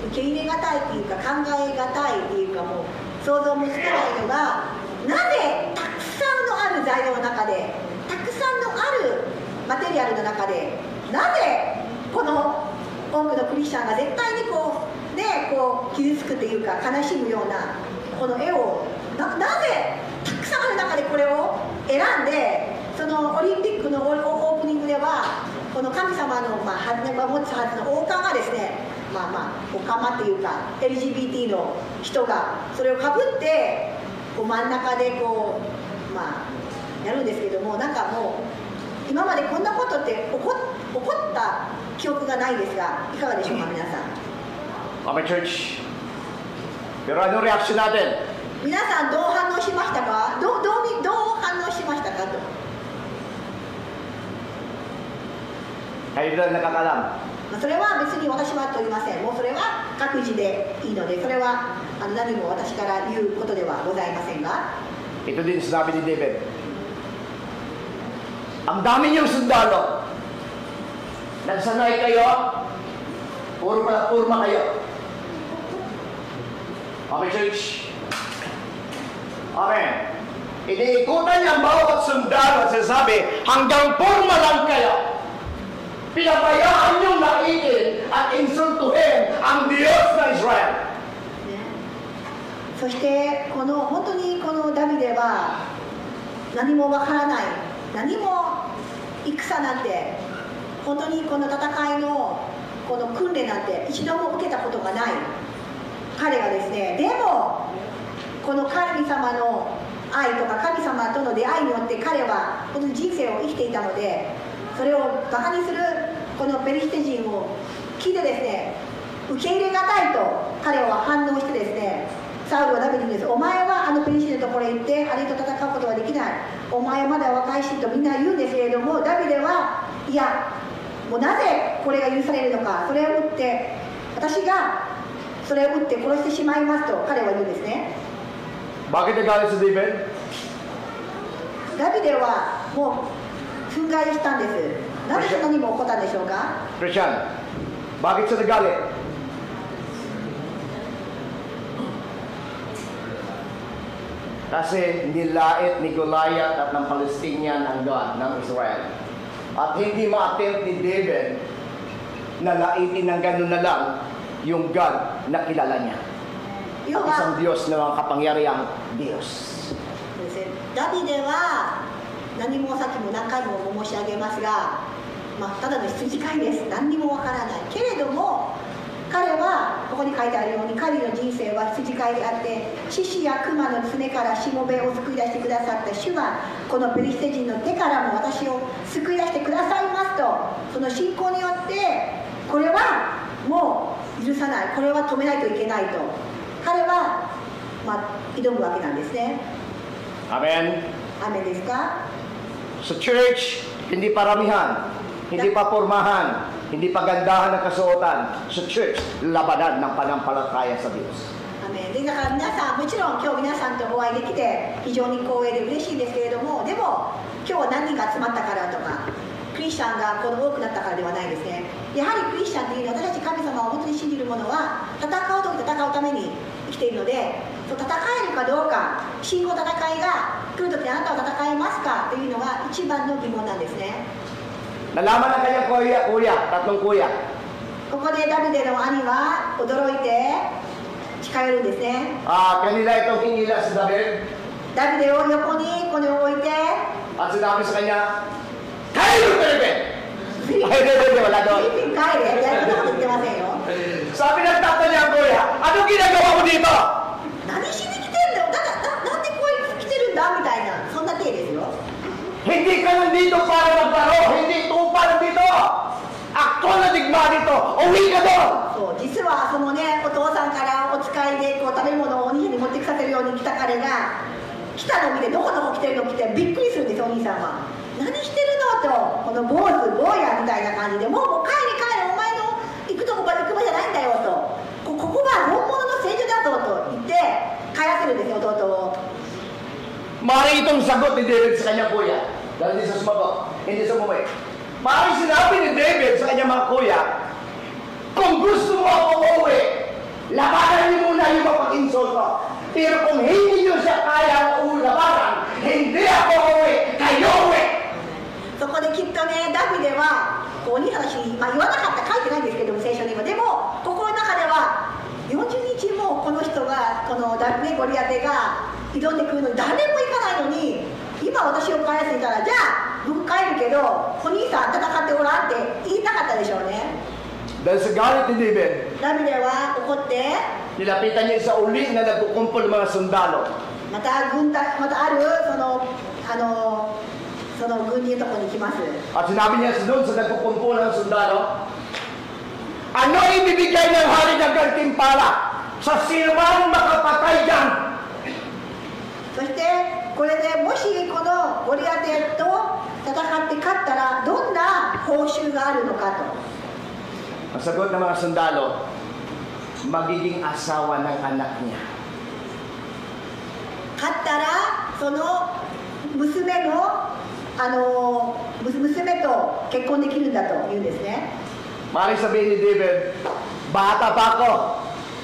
受け入れがたいっていうか考えがたいっていうか、もう想像もつかないのが、なぜたくさんのある材料の中で、たくさんのあるマテリアルの中で、なぜこの多くのクリスチャンが絶対にこう傷つくっていうか悲しむようなこの絵をなぜたくさんある中でこれを選んで、そのオリンピックのオープニングではこの神様の、持つはずの王冠がですね、おかまっていうか LGBT の人がそれをかぶってこう真ん中でこうやるんですけども、なんかもう今までこんなことって起こった記憶がないですが、いかがでしょうか皆さん。Amen, Church. Pero ano reaction natin? 皆さんどう反応しましたか？どう反応しましたかと。Kayo lang nakakalam. それは別に私は問いません。もうそれは各自でいいので、それは何も私から言うことではございませんが。Ito din sinabi ni David. Ang dami niyong sundalo. Nagsanay kayo. Purma kayo. Amen, Church. Amen. Iniikutan niya ang bawat sundalo at sinasabi, hanggang purma lang kayo. Pinabayaan niyong laikin at insultuhin ang Diyos ng Israel. そして本当にこのダビデは何もわからない、何も戦なんて、本当にこの戦いのこの訓練なんて一度も受けたことがない彼がですね、でもこの神様の愛とか神様との出会いによって彼はこの人生を生きていたので、それをバカにするこのペリシテ人を聞いてですね、受け入れがたいと彼は反応してですね、サウルはダビデに言うんです。お前はペリシテのところへ行ってあれと戦うことはできない、お前はまだ若いしとみんな言うんですけれども、ダビデはいや、もうなぜこれが許されるのか、それを撃って私がそれを撃って殺してしまいますと彼は言うんですね。Bakit nagalit si David? ダビデはもう憤慨したんです。なぜそんなにも怒ったんでしょうか？ Christian, bakit siya nagalit? Kasi nilait ni Goliath at ng Palestinian ang God ng Israel. At hindi ma-attempt ni David na laitin ng ganun na lang yung God na kilala niya. At isang Diyos na mga kapangyarihang Diyos. ダビデは何もさっきも何回も申し上げますが、ただの羊飼いです。何にもわからないけれども、彼はここに書いてあるように彼の人生は羊飼いであって、獅子や熊の爪からしもべを救い出してくださった主はこのペリシテ人の手からも私を救い出してくださいますと、その信仰によってこれはもう許さない、これは止めないといけないと彼は、挑むわけなんですね。アメン。アメンですか？ Sa church, hindi paramihan, hindi pa pormahan, hindi pa gandahan ng kasuotan. Sa church, labanan ng panampalataya sa Diyos. アメンで、だから皆さん、もちろん今日皆さんとお会いできて非常に光栄で嬉しいですけれども、でも今日は何人が集まったからとかクリスチャンがこの多くなったからではないですね。やはりクリスチャンというのは私たち神様を本当に信じる者は戦う時戦うために生きているので、戦えるかどうか、信仰戦いが来る時にあなたは戦えますかというのが一番の疑問なんですね。 Nalaman ng kanyang kuya, tatlong kuya. ここでダビデの兄は驚いて近寄るんですね。Kanila itong hinila si David. ダビデを横にこれを置いて At sinabi sa kanya, Kayo, David! Ay, hindi, wala doon. フィリピン帰れ、やること言ってませんよ。 Sabi ng tatay niya, kuya, anong ginagawa mo dito? 何しに来てんだよ、なんでこう来てるんだみたいな、そんな体ですよ。 Hindi ka nandito para maglaro, hindi ito para dito. Actual na digma dito, uwi ka doon. そう実はそのね、お父さんからお使いでこう食べ物をお兄さんに持ってきさせるように来た彼が来たのを見て、どこ来てるの来てびっくりするんですよ、お兄さんは。何してるのと、この坊やみたいな感じで、もう帰れ、お前の行くとこから行く場じゃないんだよと、ここは本物の聖女だぞと言って帰らせるんですよ、弟を。 Mari itong sagot ni David sa kanyang kuya. Dahil hindi siya sumagot, hindi siya umuwi. Parang sinabi ni David sa kanyang mga kuya, kung gusto mo ako uuwi, labanan niyo muna yung mapag-insulto. Pero kung hindi niyo siya kaya labanan, hindi ako uuwi, kayo uuwi. そこできっとね、ダビデはこうお兄さんの話に、言わなかった書いてないんですけども、聖書にも。でも心の中では40日もこの人がこの、ゴリアテが挑んでくるのに誰も行かないのに、今私を返すにいたら、じゃあ僕帰るけどお兄さん戦ってごらんって言いたかったでしょうね。 Dahil sa galit ni David, ダビデは怒って、 nilapitan niya sa uli na nagkukumpol ng mga sundalo. またあるその軍人のところに行きます。 At sinabi niya doon sa nagkukumpol ng sundalo, ano ibibigay ng hari ng gantimpala sa sinumang makapatay dyan? そしてこれでもしこのゴリアテと戦って勝ったらどんな報酬があるのかと。 Ang sagot ng mga sundalo, magiging asawa ng anak niya. 勝ったらその娘と結婚できるんだと言うんですね。 Maring sabihin ni David, bata pa ako,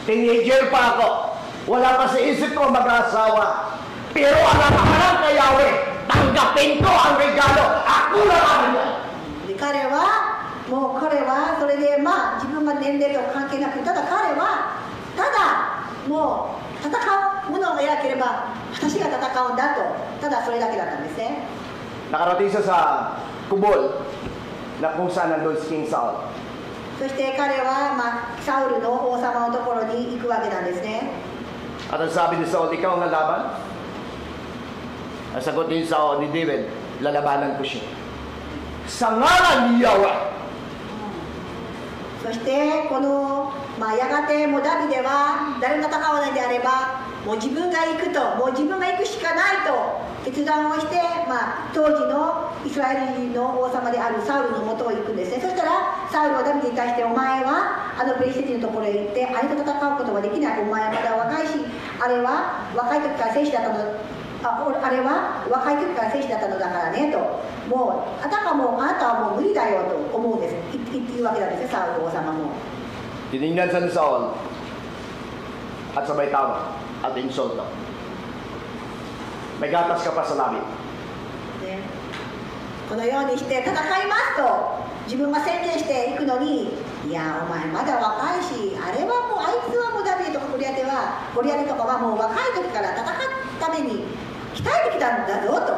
teenager pa ako, wala pa sa isip ko mag-asawa. Pero alam kay Yahweh, tanggapin ko ang regalo, ako lang ang niya. で彼はもうそれで自分が年齢と関係なく、ただ彼はただもう戦うものが偉ければ私が戦うんだと、ただそれだけだったんですね。 Nakarating siya sa kubol na kung saan nandun si King Saul. そして彼は、サウルの王様のところに行くわけなんですね。 At ang sabi ni Saul, ikaw ang lalaban? Ang sagot ni Saul ni David, lalabanan ko siya. Sa ngalan ni Yahweh. そしてこの、やがてもうダビデは誰も戦わないであればもう自分が行くと、もう自分が行くしかないと決断をして、当時のイスラエル人の王様であるサウルのもとを行くんですね。そしたらサウルはダビデに対して、お前はあのペリシテ人のところへ行ってあれと戦うことはできない、お前はまだ若いし、あれは若い時から戦士だったのあれは若い時から戦士だったのだからねと、もうあなたはもう無理だよと思うんです、言っていうわけなんですよ、サウル王様も。 Tinignan siya ni Saul at sabay tawag at insulto. May gatas ka pa sa labi. ね、このようにして戦いますと自分が宣言していくのに、いやお前まだ若いし、あれはもうあいつはもうダビデとかゴリアテとかはもう若い時から戦うために鍛えてきたんだぞと。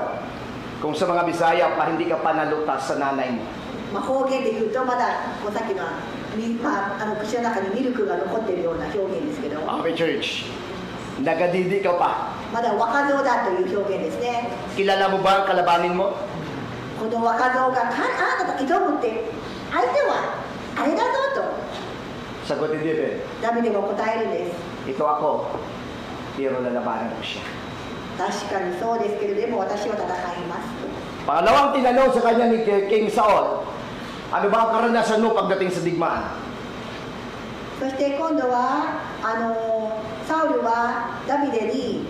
Kung sa mga Bisaya pa hindi ka pa nalutas sa nanay mo. 方言で言うとまだこうさっきの口の中にミルクが残っているような表現ですけど、 Okay, church. Nagadidi ka pa. まだ若造だという表現ですね。 Kilala mo ba ang kalabanin mo? この若造があなたと挑むって相手はあれだぞと Sagot ni David, ダビデが答えるんです。 ito ako, pero lalabanan ko siya. 確かにそうですけれども私は戦いますと。 Pangalawang tinanong sa kanya ni King Saul, ano ba ang karanasan mo pagdating sa digmaan? そして今度はサウルはダビデに、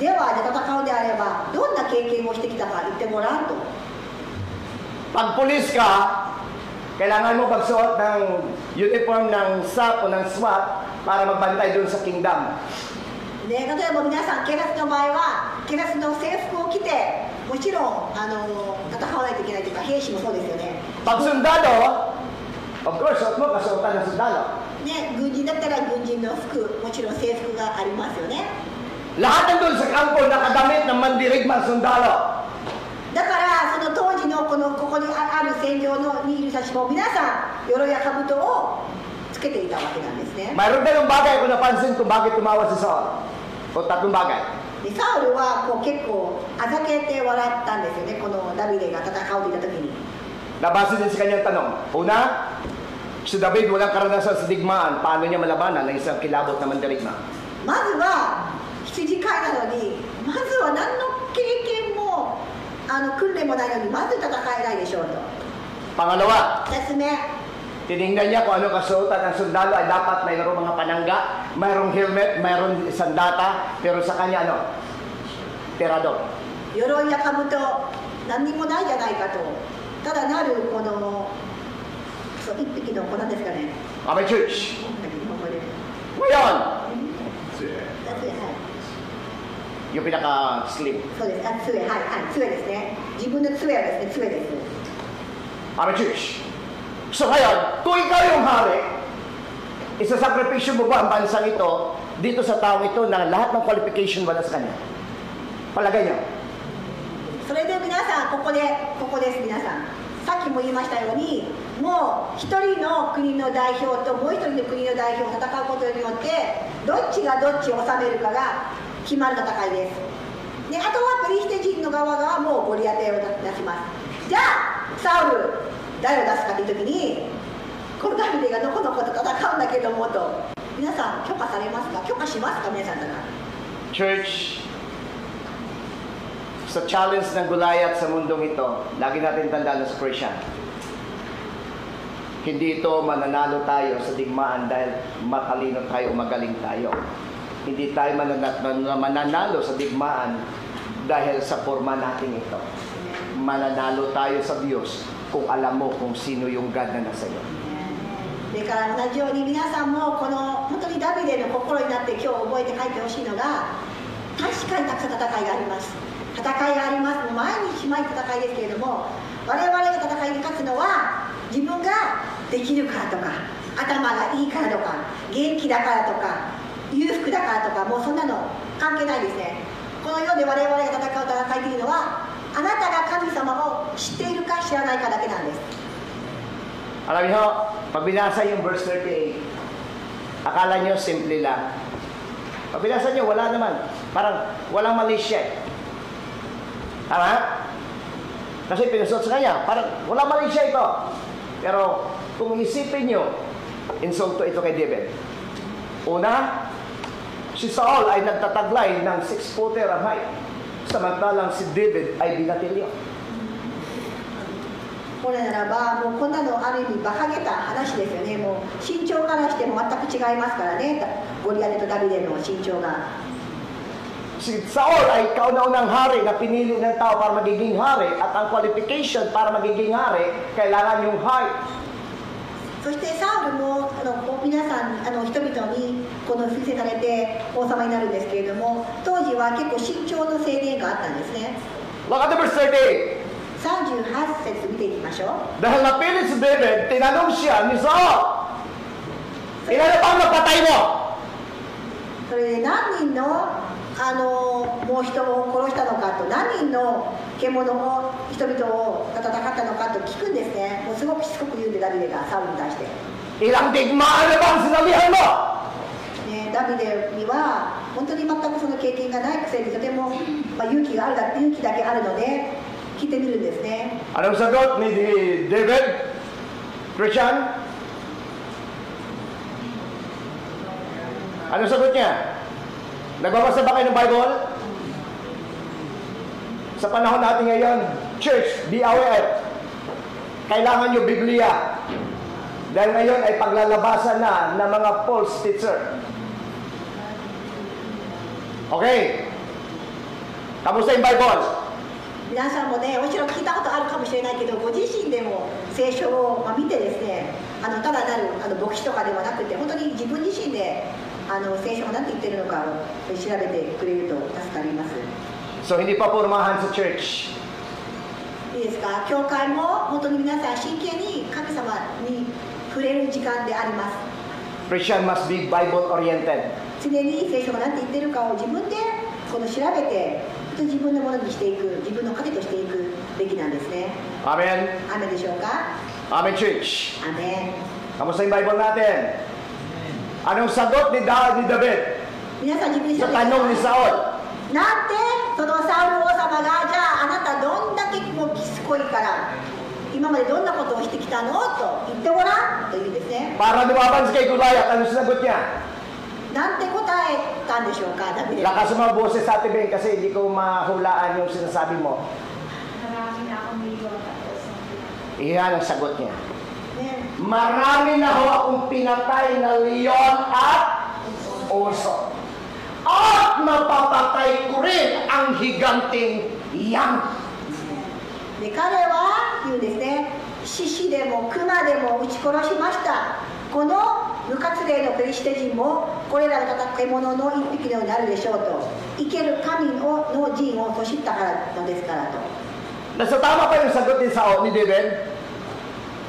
では戦うであればどんな経験をしてきたか言ってごらんと。 Pag pulis ka, kailangan mo magsuot ng uniform ng SAP o ng SWAT para magbantay doon sa kingdom. 例えば皆さん警察の場合は警察の制服を着てもちろん戦わないといけないというか、兵士もそうですよね。 Pag sundalo, of course, suot mo kasuotan ng sundalo. ね、軍人だったら軍人の服、もちろん制服がありますよね。 Lahat ng doon sa kampo nakadamit ng mandirigmang sundalo. だからその当時のここにある戦場にいる人たちも皆さん鎧や兜をつけていたわけなんですね。 Mayroon tayong bagay kung napansin kung bakit tumawa si Saul. O tatlong bagay. でサウルは結構あざけて笑ったんですよね、このダビデが戦うといった時に。 Nabase din sa kanyang tanong. Una, si David walang karanasan sa digmaan. Paano niya malabanan ng isang kilabot na mandirigma? まずは羊飼いなのに、まずは何の経験も訓練もないのにまず戦えないでしょうと。 Pangalawa, 2つ目、 tinignan niya kung ano kasuotan ng sundalo ay dapat mayroong mga panangga, mayroong helmet, mayroong sandata, pero sa kanya tirador. 鎧や兜何にもないじゃないかとただなるこのそう一匹の子なんですかね。Amen, church. 日本語で。 Ngayon, はい。 yung pinaka-slim. そうです。あ、杖、はい、はい、杖ですね。自分の杖はですね、杖です。 Amen, church. So ngayon, kung ikaw yung hari, isasakripisyo mo ba ang bansang ito dito sa taong ito na lahat ng qualification wala sa kanya? Palagay niyo. それで皆さん、ここです皆さん。さっきも言いましたように、もう一人の国の代表ともう一人の国の代表を戦うことによって、どっちがどっちを治めるかが決まる戦いです。で、あとはペリシテ人の側がもうゴリアテを出します。じゃあ、サウル、誰を出すかというときに、このダビデがのこのこと戦うんだけどもと、皆さん許可されますか？許可しますか？皆さんから。 Church, sa challenge ng Goliath sa mundong ito, lagi natin tandaan sa Christian. Hindi ito mananalo tayo sa digmaan dahil matalino tayo o magaling tayo. Hindi tayo mananalo sa digmaan dahil sa forma natin ito. Mananalo tayo sa Diyos kung alam mo kung sino yung God na nasa iyo. それから同じように皆さんもこの本当にダビデの心になって今日覚えて帰ってほしいのが、確かにたくさん戦いがあります。戦いがあります。もう毎日毎日戦いですけれども、我々が戦いに勝つのは自分ができるからとか、頭がいいからとか、元気だからとか、裕福だからとか、もうそんなの関係ないですね。この世で我々が戦う戦いというのは、あなたが神様を知っているか知らないかだけなんです。 Alam niyo, pag binasa yung verse 38, akala niyo simple lang. Pag binasa niyo, wala naman. Parang walang mali siya. Tama? Kasi pinusot sa kanya, parang walang mali siya ito. Pero kung isipin niyo, insulto ito kay David. Una, si Saul ay nagtataglay ng 6-footer ang height. Samantalang si David ay binatilyo. 本来ならば、もうこんなのある意味馬鹿げた話ですよね。もう身長からしても全く違いますからね、ゴリアテとダビデの身長が。 Si Saul ay kauna-unang hari na pinili ng tao para magiging hari at ang qualification para magiging hari, kailangan yung height. そしてサウルも皆さん人々にこの推薦されて王様になるんですけれども、当時は結構身長の制限があったんですね。 Look at the verse 38. 38節見ていきましょう。 Dahil napili si David, tinanong siya ni Saul, ilan na bang napatay mo? それで何人のもう人を殺したのかと、何人の獣を人々を戦ったのかと聞くんですね。もうすごくしつこく言うんで、ダビデがサウルに対して。 Ilang digmaan na bang sinabihan mo? ね、ダビデには本当に全くその経験がないくせにとても、勇気だけあるので聞いてみるんですね。 Anong sagot ni David? Christian? Anong sagot niya? Nagbabasa ba kayo ng Bible? Sa panahon natin ngayon, church, be aware. Kailangan nyo Biblia. Dahil ngayon ay paglalabasan na ng mga false teacher. Okay. Kamusta yung Bible? 皆さんもね、もちろん聞いたことあるかもしれないけど、ご自身でも聖書を見てですね、ただなる牧師とかではなくて、本当に自分自身で聖書が何て言ってるのかを調べてくれると助かります。 So hindi pa pormahan sa church. いいですか？教会も本当に皆さん真剣に神様に触れる時間であります。 Christian must be Bible oriented. 常に聖書が何て言ってるかを自分で調べて、自分のものにしていく、自分の糧としていくべきなんですね。 Amen. アメンでしょうか？ Amen, church. アメン。 Kamusta yung Bible natin? Anong sagot ni David 皆さん自分で sa tanong ni Saul? なんてそのサウル王様が、じゃああなたどんだけもうきつこいから今までどんなことをしてきたのと言ってごらんと言うんですね。 Para lumaban si kay Goliath, ano sinagot niya? なんて答えたんでしょうか、ダビデ。 Lakas mo boses sa Ate Ben kasi hindi ko mahulaan yung sinasabi mo. Marami na akong milyon. Iyan ang sagot niya. ね、 Marami na ho akong pinatay na leon at oso. At mapapatay ko rin ang higanting yan. で彼は言うんですね。獅子でも熊でも撃ち殺しました。この無活霊のペリシテ人もこれらの獣の一匹のようになるでしょうと。生ける神の陣をそしったからのですからと。So tama pa yung sagot ni Saul, ni David?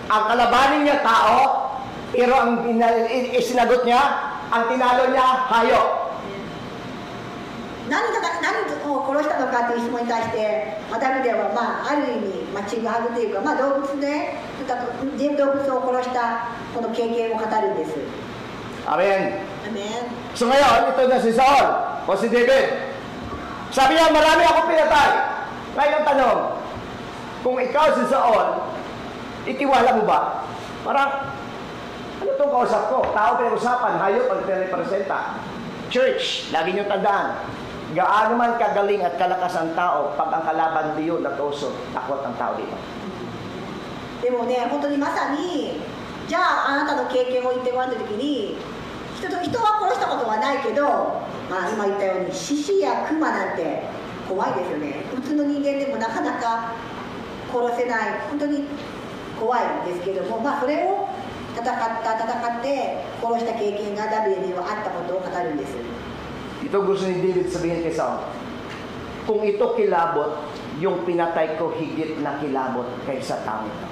Ang kalabanin niya tao, pero ang isinagot niya, ang tinalo niya, hayop. 何を殺したのかという質問に対して、ダビデは、ある意味、ちぐはぐというか、動物で、動物を殺したこの経験を語るんです。Amen. Amen. So ngayon, ito na si Saul o si David. Sabi niya, marami akong pinatay. Ngayon ang tanong, kung ikaw si Saul, itiwala mo ba? Parang, ano itong kausap ko? Tao pinag-usapan, hayop ang pinag-representa. Church, lagi niyong tandaan, gaano man kagaling at kalakas ang tao, pag ang kalaban liyon at oso, takot ang tao dito. でもね、本当にまさに、じゃああなたの経験を言ってごらんときに、人は殺したことはないけど、今言ったように獅子や熊なんて怖いですよね。普通の人間でもなかなか殺せない、本当に怖いんですけども、それを戦って殺した経験がダビデにはあったことを語るんです。 Ito gusto ni David sabihin kay Saul, kung ito kilabot, yung pinatay ko higit na kilabot kaysa tao ito.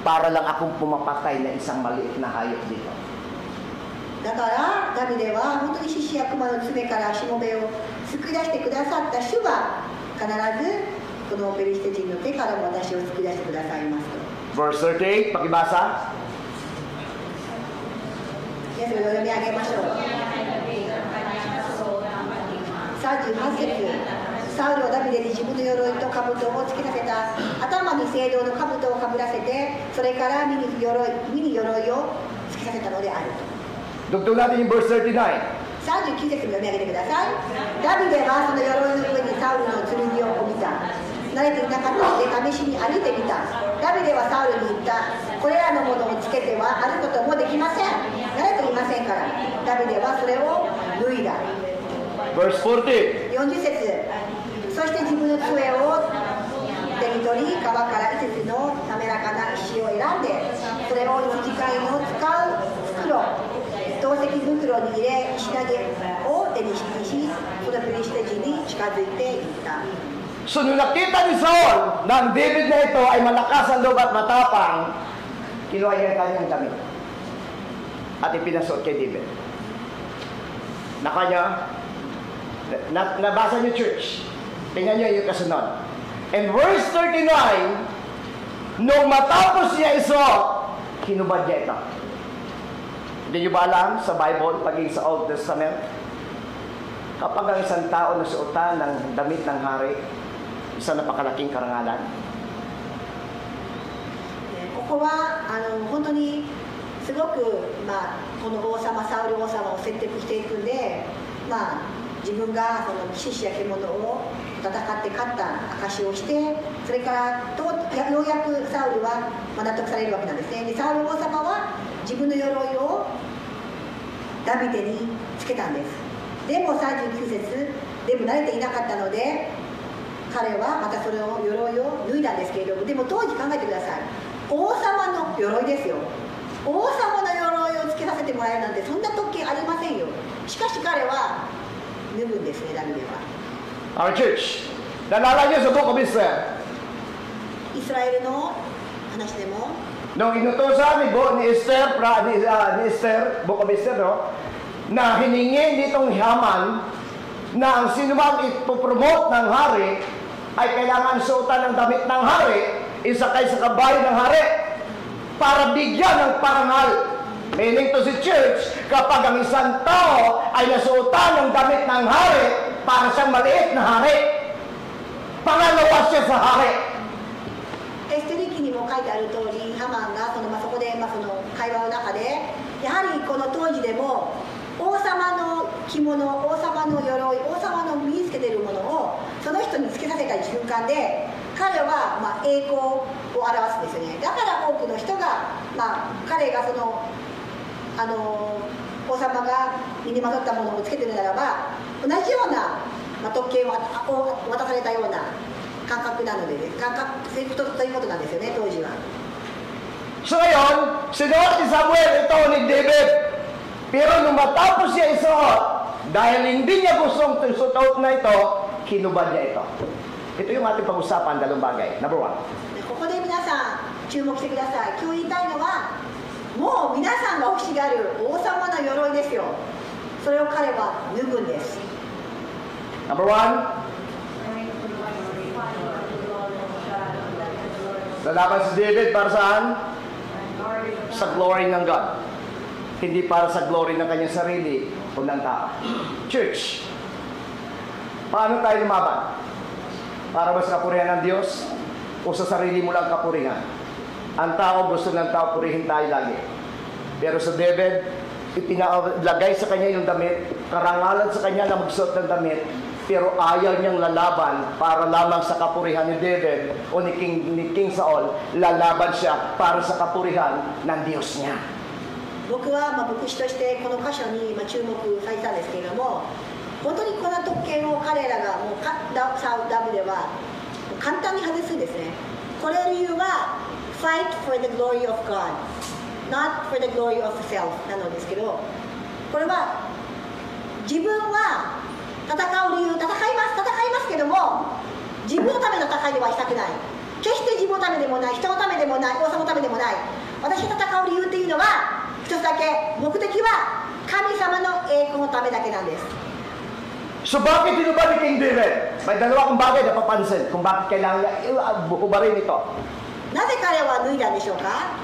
Para lang akong pumapatay na isang maliit na hayop dito. だからダビデは本当に獅子や熊の爪からしもべを救い出してくださった主は必ずこのペリシテ人の手からも私を救い出してくださいますと。 Verse 38, pakibasa. それを読み上げましょう。38節、サウルはダビデに自分の鎧と兜をつけさせた。頭に聖堂の兜をかぶらせて、それから身に鎧をつけさせたのである。 Dugtong natin yung verse 39. 39節読み上げてください。ダビデはその鎧の上にサウルの剣を置いた。慣れていなかったので試しに歩いてみた。ダビデはサウルに言った。これらのものをつけては歩くこともできません。慣れていませんから。ダビデはそれを脱いだ。 Verse 40. 40節。そして自分の杖を手に取り、川から5つの滑らかな石を選んで、それを一時会の使う袋、透石袋に入れ、石投げを手にし、そのペリシテ人に近づいていった。 So nung nakita ni Saul na ang David na ito ay malakas ang loob at matapang, kinuha niya ang kanyang damit at ipinasuot kay David. Nakanya, nabasa niyo church, tingnan niyo yung kasunod. And verse 39, nung matapos niya isuot, hinubad niya ito. Hindi niyo ba alam sa Bible, paging sa Old Testament, kapag ang isang tao nasuotan ng damit ng hari, isang napakalaking karangalan. ここは本当にすごく、この王様サウル王様を説得していくんで、自分がその獅子や獣を戦って勝った証をして、それからようやくサウルは納得されるわけなんですね。でサウル王様は自分の鎧をダビデにつけたんです。でも39節、でも慣れていなかったので彼はまたそれを鎧を脱いだんですけれども、でも当時考えてください。王様の鎧ですよ。王様の鎧をつけさせてもらえるなんてそんな特権ありませんよ。しかし彼は脱ぐんですね、ダビデは。Our church, nalala niyo sa Book of Israel? イスラエルの話でも Nung inutosan ni Esther, Book of Esther, no? Na hiningi nitong Haman na ang sinumang ipopromote ng hari ay kailangan suotan ng damit ng hari, isakay sa kabayo ng hari para bigyan ng parangal. Meaning to si church, kapag ang isang tao ay nasuotan ng damit ng hari, para siyang maliit na hari, pangalawa siya sa hari. エステル記にも書いてある通り、ハマンがそこで、その会話の中で、やはりこの当時でも王様の着物、王様の鎧、王様の身につけているものをその人につけさせた瞬間で、彼は栄光を表すんですよね。だから多くの人が、彼がその王様が身にまとったものをつけているならば、同じような特権を渡されたような感覚なので、感覚ということなんですよね、当時は。 So ngayon, sinuot ni Samuel ito ni David. Pero nung matapos siya isuot, dahil hindi niya gustong suot na ito, hinubad niya ito. Ito yung ating pag-usapan, dalawang bagay. Number one. ここで皆さん注目してください。今日言いたいのは、もう皆さんが欲しがる王様の鎧ですよ。それを彼は脱ぐんです。 Number one. Lalaban si David para saan? Sa glory ng God. Hindi para sa glory ng kanyang sarili o ng tao. Church, paano tayo lumaban? Para ba sa kapurihan ng Diyos o sa sarili mo lang kapurihan? Ang tao, gusto ng tao purihin tayo lagi. Pero sa David, ipinalagay sa kanya yung damit, karangalan sa kanya na magsuot ng damit, pero ayaw niyang lalaban para lamang sa kapurihan ni David o ni King Saul. Lalaban siya para sa kapurihan ng Diyos niya. 僕は牧師としてこの箇所に注目されたんですけれども、本当にこの特権を彼らがもうサウダブでは簡単に外すんですね。これ理由は Fight for the glory of God, not for the glory of self なのですけど、これは自分は戦う理由、戦いますけども、自分のための戦いではしたくない。決して自分のためでもない、人のためでもない、王様のためでもない。私が戦う理由っていうのは一つだけ、目的は神様の栄光のためだけなんです。 So bakit hinubad ni King David? May dalawa kong bagay na papansin kung bakit kailangan niya hubarin ito. なぜ彼は脱いだんでしょうか？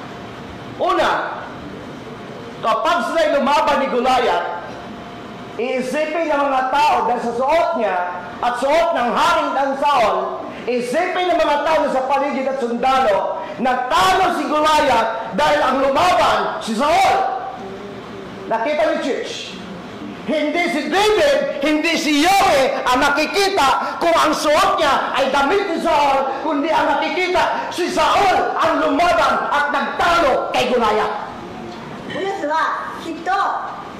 Una, kapag sila'y lumaban ni Goliath, iisipin ng mga tao dahil sa suot niya at suot ng haring ng Saul, isipin ng mga tao na sa paligid at sundalo na talo si Goliath dahil ang lumaban si Saul. Nakita ni Church, hindi si David, hindi si Yahweh ang nakikita kung ang suot niya ay damit ni Saul, kundi ang nakikita si Saul ang lumaban at nagtalo kay Goliath. ウルスはきっと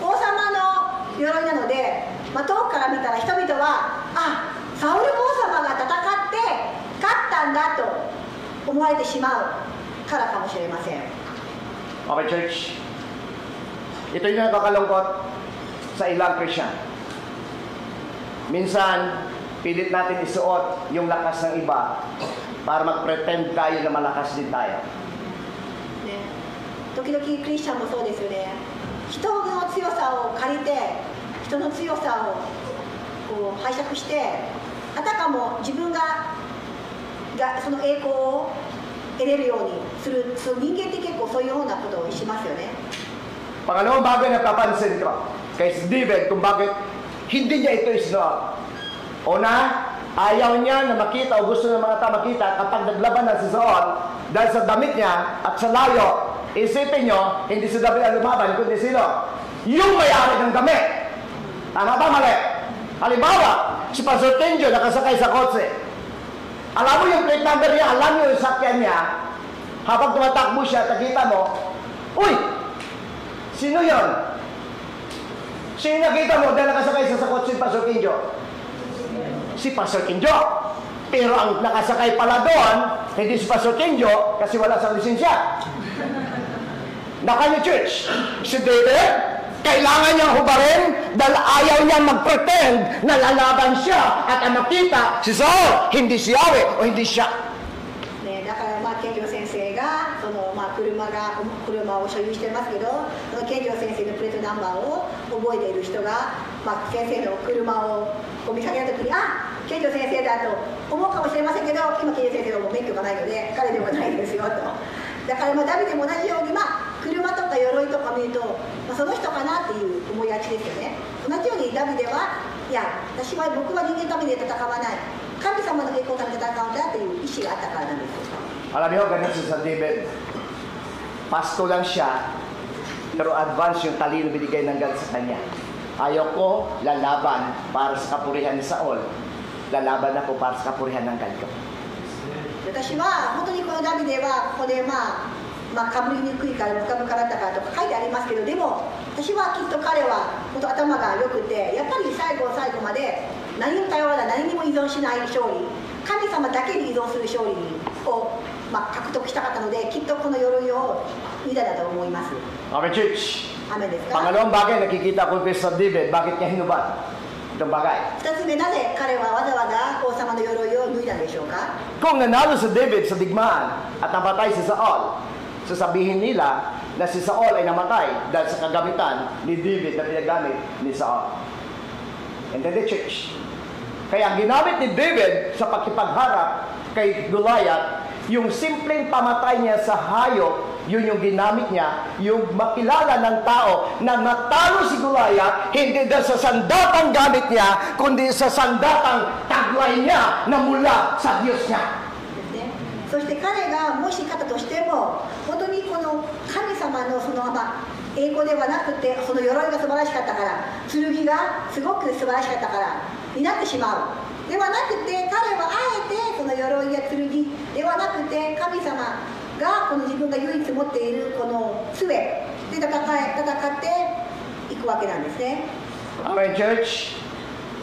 王様の鎧なので、遠くから見たら人々は、あ、サウル王様が戦って勝ったんだと思われてしまうからかもしれません。 Okay, Church. Ito yung nakakalungkot sa ilang Christian. Minsan, pilit natin isuot yung lakas ng iba para mag-pretend tayo na malakas din tayo. ね、時々クリスチャンもそうですよね。人の強さを借りて、人の強さをこう拝借して、あたかも自分がその栄光を得れるようにする、その人間って結構そういうようなことをしますよね。 Pangalawang bagay na papansin ko kay David kung bakit hindi niya ito isinuot. Una, ayaw niya na makita o gusto ng mga tao makita kapag naglaban na si Saul dahil sa damit niya at sa layo. Isipin niyo, hindi si David ang lumaban, kundi sino? Yung may-ari ng damit. Tama ba, mali? Halimbawa, si Pastor Tenjo nakasakay sa kotse. Alam mo yung plate number niya, alam mo yung sakyan niya. Habang tumatakbo siya, nakita mo, uy! Sino yon? Sino nakita mo dahil nakasakay sa kotse si Pastor Tenjo? Si Pastor Tenjo. Pero ang nakasakay pala doon, hindi si Pastor Tenjo kasi wala sa lisensya. Nakanya Church, si David, kailangan niyang hubarin dahil ayaw niyang mag-pretend na lalaban siya at ang makita si Saul, hindi si Yahweh o hindi siya. ね、だから健丈先生がその、車を所有してますけど、その健丈先生のプレートナンバーを覚えている人が、先生の車をこう見かけた時に、あ、健丈先生だと思うかもしれませんけど、今健丈先生はもう免許がないので彼でもないですよと。だからダビデも同じように、車とか鎧とか見ると、その人かなっていう思いがちですよね。同じようにダビデは、いや、僕は人間のために戦わない、神様の栄光のために戦うんだという意思があったからなんです。 Alam niyo, ganun sa David. Pasto lang siya, pero advance yung talino binigay ng God sa kanya. Ayaw ko lalaban para sa kapurihan ni Saul. Lalaban ako para sa kapurihan ng God ko. 私は本当にこのダビデはここでかぶりにくいからムカムカだったからとか書いてありますけど、でも私はきっと彼は本当頭が良くて、やっぱり最後まで何にも頼らない、何にも依存しない勝利、神様だけに依存する勝利を、獲得したかったので、きっとこの鎧をユダだと思います。 Amen, church. アメンですか。 Pangalawang bagay nakikita ko kay Sir David, bakit niya hinubad itong bagay? 2つ目、なぜ彼はわざわざ王様の鎧を脱いだんでしょうか。 Kung nanalo si David sa digmaan at napatay si Saul, sasabihin nila na si Saul ay namatay dahil sa kagamitan ni David na pinagamit ni Saul. And then the church. Kaya ang ginamit ni David sa pagkipagharap kay Goliath, yung simpleng pamatay niya sa hayop, yun yung ginamit niya, yung makilala ng tao na natalo si Goliath, hindi dahil sa sandatang gamit niya, kundi sa sandatang taglay niya na mula sa Diyos niya. そして彼がもし勝ったとしても、本当にこの神様のその栄光ではなくて、その鎧が素晴らしかったから、剣がすごく素晴らしかったからになってしまう。ではなくて、彼はあえてその鎧や剣ではなくて、神様がこの自分が唯一持っているこの杖で戦っていくわけなんですね。 Amen, church.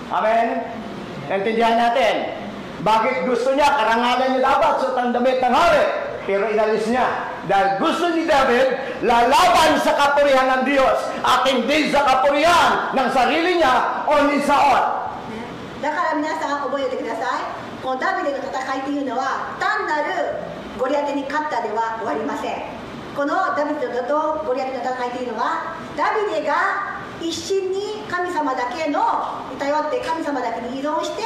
Amen. Naintindihan natin. Bakit gusto niya, karangalan niya dapat suot ang damit ng hari, pero inalis niya. Dahil gusto ni David, lalaban sa kapurihan ng Diyos at hindi sa kapurihan ng sarili niya o ni Saul. だから皆さん覚えてください。このダビデの戦いというのは単なるゴリアテに勝ったでは終わりません。このダビデとゴリアテの戦いというのは、ダビデが一心に神様だけの頼って神様だけに依存して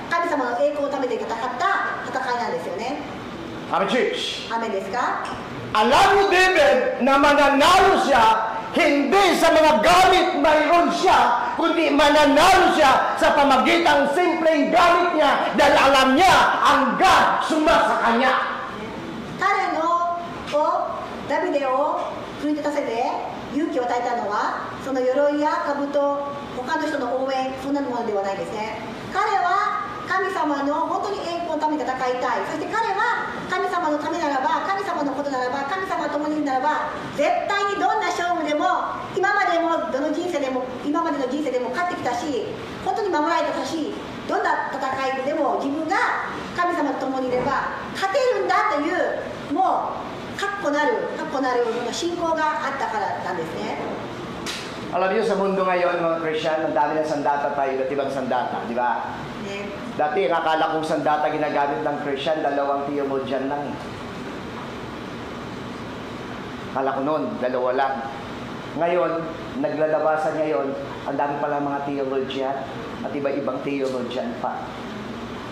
神様の栄光のためで戦った戦いなんですよね。 Amen, church. アメンですか。 Alam ni David na mananalo siya hindi sa mga gamit mayroon siya, kundi mananalo siya sa pamagitang simpleng gamit niya dahil alam niya ang God sumasa kanya. 彼のダビデを奮い立たせて勇気を与えたのは、その鎧や兜、他の人の応援、そんなものではないですね。彼は神様の本当に栄光のために戦いたい。そして彼は神様のためならば、神様のことならば、神様と共にいるならば、絶対にどんな勝負でも、今までもどの人生でも、今までの人生でも勝ってきたし、本当に守られたし、どんな戦いでも自分が神様と共にいれば勝てるんだという、もう確固なる信仰があったからなんですね。 Alam niyo sa mundo ngayon mga Christian, ang dami ng sandata tayo, iba't ibang sandata, di ba? Dati akala kong sandata ginagamit ng Christian, dalawang theologian lang. Akala ko noon, dalawa lang. Ngayon, naglalabasan ngayon, ang dami pala mga theologian at iba-ibang theologian pa.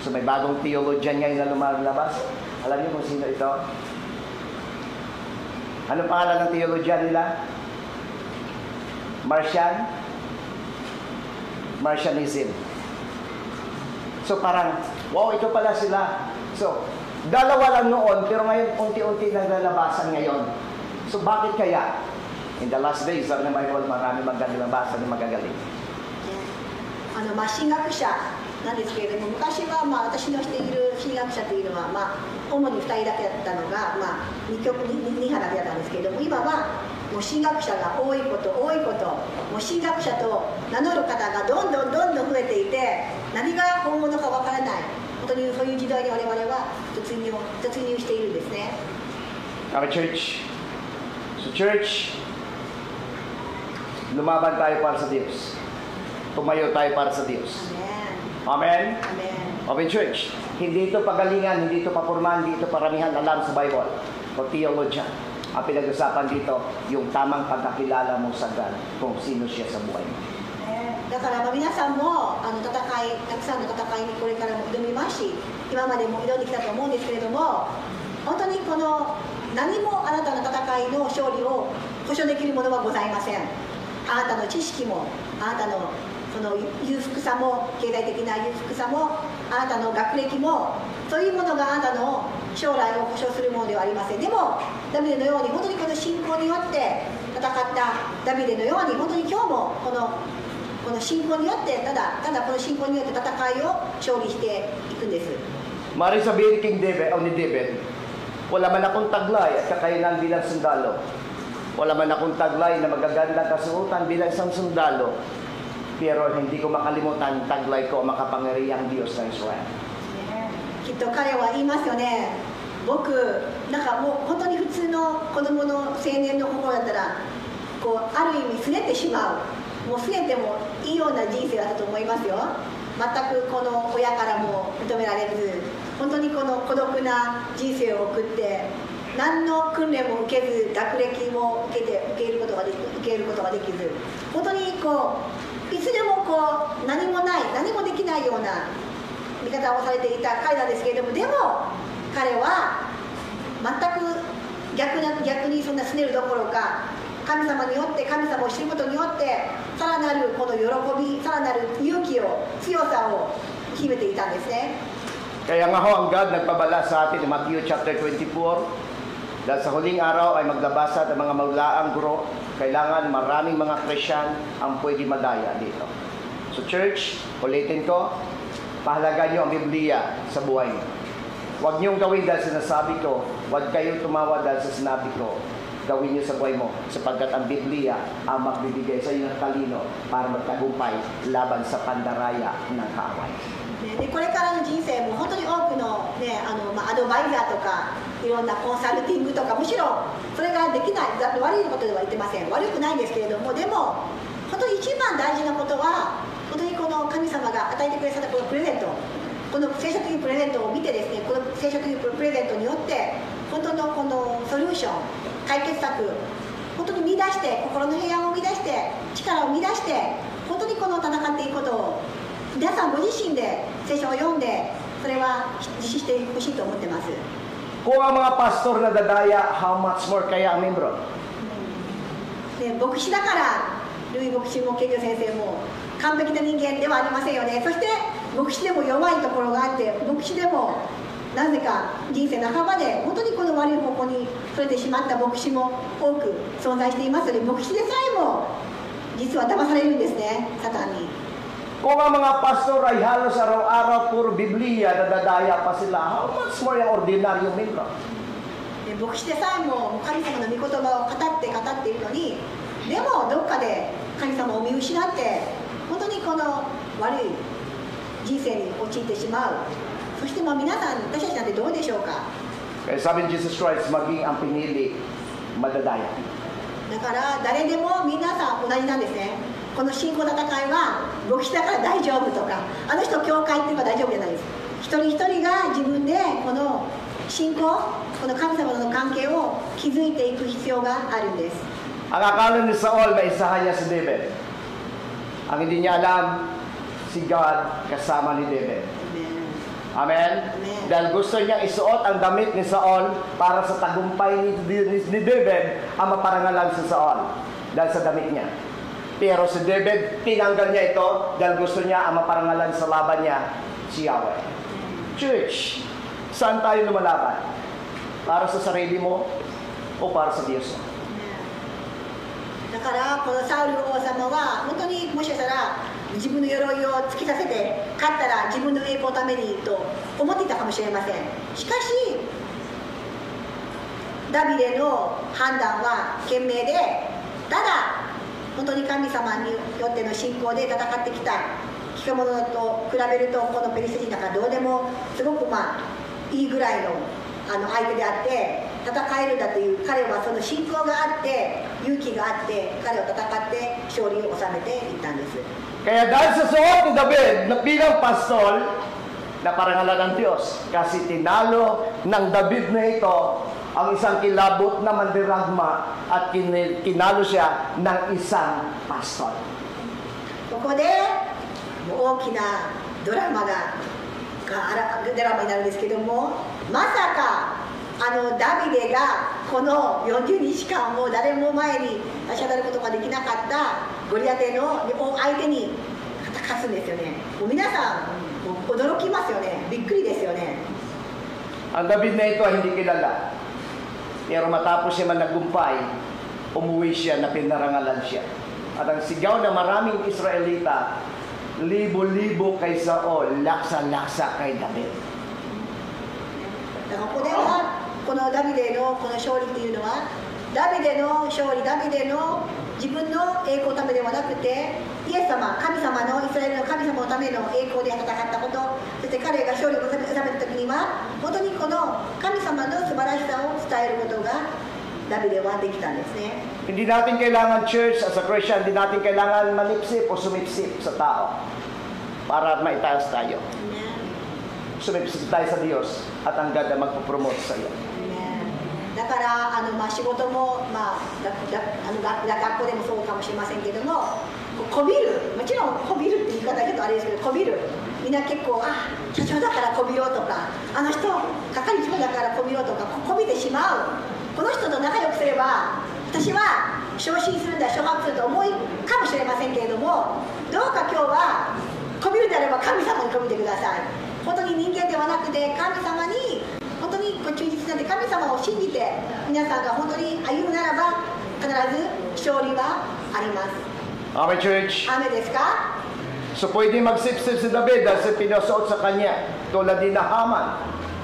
So may bagong theologian ngayon na lumalabas. Alam niyo kung sino ito? Anong pangalan ng theologian nila? Martianism. So parang, wow, ito pala sila. So, dalawa lang noon, pero ngayon unti-unti naglalabasan ngayon. So bakit kaya? In the last days, sabi ng Bible, marami maglalabasan na magagaling. 神学者なんですけれども、昔は私のしている神学者というのは、主に2人だけだったのが、2派だけだったんですけれども、今はもう神学者が多いこと、もう神学者と名乗る方がどんどん増えていて、何が本物かわからない、本当にそういう時代に我々は突入しているんですね。Our church. So church, lumaban tayo para sa Diyos. Tumayo tayo para sa Diyos. Amen? Amen. Amen, church. Hindi ito pagalingan, hindi ito papurman, hindi ito paramihan alam sa Bible o theologian. Ang pinag-usapan dito, yung tamang pagkakilala mo sa God kung sino siya sa buhay mo. だから皆さんもたくさんの戦いにこれからも挑みますし、今までも挑んできたと思うんですけれども、本当にこの何もあなたの戦いの勝利を保証できるものはございません。あなたの知識も、あなたのその裕福さも、経済的な裕福さも、あなたの学歴も、そういうものがあなたの将来を保証するものではありません。でもダビデのように本当にこの信仰によって戦ったダビデのように、本当に今日もこの信仰によってただこの信仰によって戦いを勝利していくんです。 Mari sabihin King David o ni David, wala man akong taglay at kakayanan bilang sundalo. Wala man akong taglay na magagandang kasuotan bilang isang sundalo. Pero hindi ko makalimutan taglay ko ang makapangyarihang Diyos ng Israel. 決きっと彼は言いますよね。僕なんかもう本当に普通の子供の青年の心だったらこうある意味拗ねてしまう、もう拗ねてもいいような人生だったと思いますよ。全くこの親からも認められず、本当にこの孤独な人生を送って何の訓練も受けず、学歴も受けることができず、本当にこういつでもこう何もできないような見方をされていた彼なんですけれども、でも彼は全く逆にそんな拗ねるどころか、神様によって神様を知ることによってさらなるこの喜び、さらなる勇気を、強さを秘めていたんですね。Kaya nga ho, ang God nagpabala sa atin, Matthew chapter 24, dahil sa huling araw ay maglabasa ng mga maulaang guro, kailangan maraming mga Christian ang pwede madaya dito. So church, ulitin ko, pahalagan nyo ang Biblia sa buhay nyo. Huwag niyong gawin dahil sinasabi ko, huwag kayong tumawa dahil sa sinabi ko. Gawin niyo sa buhay mo, sapagkat ang Biblia ang magbibigay sa iyo ng talino para magtagumpay laban sa pandaraya ng kaaway. でこれからの人生も本当に多くの、ね、アドバイザーとかいろんなコンサルティングとか、むしろそれができない、悪いことでは言ってません、悪くないんですけれども、でも本当に一番大事なことは、本当にこの神様が与えてくださったこのプレゼント、この聖書的プレゼントを見てですね、この聖書的プレゼントによって本当のこのソリューション、解決策、本当に見出して、心の平安を見出して、力を見出して、本当にこの戦っていくことを皆さんご自身で聖書を読んで、それは実施してほしいと思ってます。 Kung ang mga pastor na dadaya, how much more kaya ang membro? 牧師だからルイ牧師もケンジョ先生も完璧な人間ではありませんよね。そして牧師でも弱いところがあって、牧師でもなぜか人生半ばで本当にこの悪い方向にそれてしまった牧師も多く存在していますので、牧師でさえも実は騙されるんですね、サタンに。 Kung ang mga pastor ay halos araw-araw puro Biblia, nadadaya pa sila, how much more yung ordinaryong membro? 牧師でさえも神様の御言葉を語っているのに、でもどっかで神様を見失って、本当にこの悪い人生に陥ってしまう。そして皆さん、私たちなんてどうでしょうか。 Kaya sabi ni Jesus Christ, maging ang pinili, madadaya. だから誰でも皆さん同じなんですね。この信仰の戦いは牧師だから大丈夫とか、あの人教会っていうのは大丈夫じゃないです。一人一人が自分でこの信仰、この神様の関係を築いていく必要があるんです。 Ang akala ni Saul, maisahan niya si David. Ang hindi niya alam, si God kasama ni David. Amen? Amen. Dahil gusto niyang isuot ang damit ni Saul para sa tagumpay ni David ang maparangalan sa Saul dahil sa damit niya. Pero si David, tinanggal niya ito dahil gusto niya ang maparangalan sa laban niya, si Yahweh. Church, saan tayo lumalaban? Para sa sarili mo o para sa Diyos mo? だからこのサウル王様は本当にもしかしたら自分の鎧を突きさせて勝ったら自分の栄光のためにと思っていたかもしれません。しかしダビデの判断は賢明で、ただ本当に神様によっての信仰で戦ってきた着物と比べると、このペリシテ人なんかどうでもすごくいいぐらいの相手であって戦えるんだという、彼はその信仰があって勇気があって彼を戦って勝利を収めていったんです。 Kaya dahil sa suot ni David na bilang pastol, naparangalan ng Diyos. Kasi tinalo ng David na ito ang isang kilabot na mandiragma at kinalo siya ng isang pastol. ここでもう大きなドラマになるんですけども、まさかダビデがこの40日間も誰も前に立ち上がることができなかったゴリアテの相手に勝つんですよね。もう皆さんもう驚きますよね。びっくりですよね。 Ang David na ito ay hindi kilala. Pero matapos siya managumpay, umuwi siya na pinarangalan siya. At ang sigaw ng maraming Israelita, libo-libo kay Saul, laksa-laksa kay David. だからここではこのダビデのこの勝利というのは、ダビデの勝利、ダビデの自分の栄光のためではなくて、イエス様、神様の、イスラエルの神様のための栄光で戦ったこと、そして彼が勝利を収めた時には、本当にこの神様の素晴らしさを伝えることがダビデはできたんですね。Hindi natin kailangan church as a Christian, hindi natin kailangan manipsip o sumipsip sa tao para maitaas tayo. Sumipsip tayo sa Diyos at ang God na magpo-promote sa iyo. だから仕事も、学校でもそうかもしれませんけども、こびる、もちろんこびるって言い方はちょっとあれですけど、こびる、みんな結構、社長だからこびようとか、あの人係長だからこびようとか、こびてしまう。この人と仲良くすれば私は昇進するんだ、昇格すると思いかもしれませんけれども、どうか今日はこびるであれば神様にこびてください。本当に人間ではなくて神様に本当に忠実なんで、神様を信じて皆さんが本当に歩むならば必ず勝利はあります。 Amen, church. 雨ですか？ So pwede magsipsip si David dahil sa pinasuot sa kanya, tulad din na Haman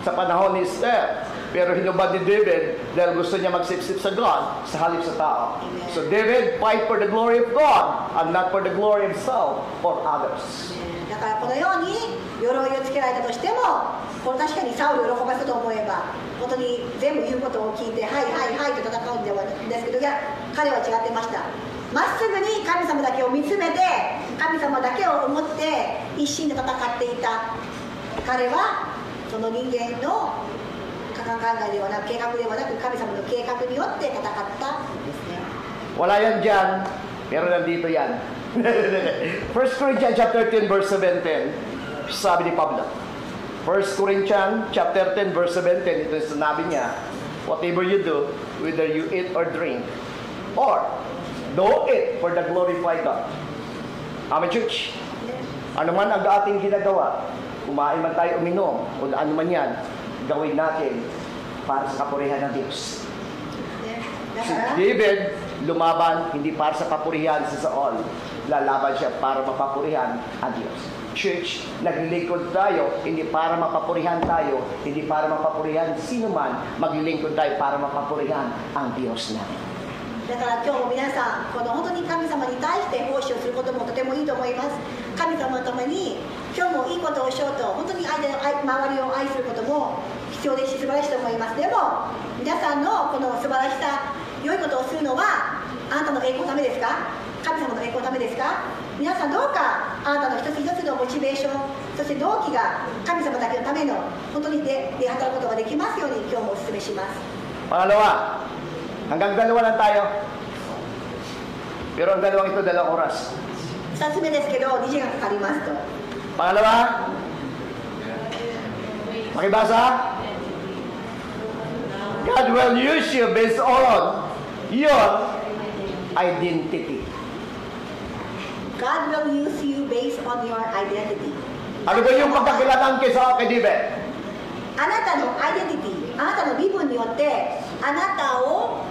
sa panahon ni Esther. Pero hinubad ni David dahil gusto niya magsipsip sa God sa halip sa tao. So David fight for the glory of God and not for the glory of himself or others. だからこのように鎧をつけられたとしても、これ確かにサウルを喜ばせたと思えば本当に全部言うことを聞いてはいはいはいと戦うんですけど、いや彼は違ってました。まっすぐに神様だけを見つめて神様だけを思って一心で戦っていた彼は、その人間の考えではなく計画ではなく神様の計画によって戦ったんですね。 Wala yan dyan, pero nandito yan. 1 Corinthians chapter 10 verse 17, sabi ni Pablo. 1 Corinthians chapter 10 verse 17, ito yung sinabi niya, whatever you do, whether you eat or drink, or do it for the glorified God. Amen, church. Ano man ang ating ginagawa, kumain man tayo uminom, o ano man yan, gawin natin para sa kapurihan ng Diyos. Si David lumaban hindi para sa papurihan sa Saul, lalaban siya para mapapurihan ang Diyos. Church, naglilingkod tayo hindi para mapapurihan tayo, hindi para mapapurihan sino man, maglilingkod tayo para mapapurihan ang Diyos natin. だから今日も皆さん、この本当に神様に対して奉仕をすることもとてもいいと思います。神様のために今日もいいことをしようと、本当に周りを愛することも必要ですし素晴らしいと思います。でも皆さんのこの素晴らしさ、良いことをするのはあなたの栄光のためですか？神様の栄光のためですか？皆さんどうかあなたの一つ一つのモチベーション、そして動機が神様だけのための本当に出働くことができますように今日もお勧めします。 Pangalawa, hanggang dalawa lang tayo. Pero ang dalawang ito, 2 oras. 2つ目ですけど2時間かかりますと。 Pangalawa, makibasa? God will use you based on your identity. God will use you based on your identity. Ano ba yung pagkakilanlan kay David? あなたのアイデンティティ、あなたの身分によってあなたを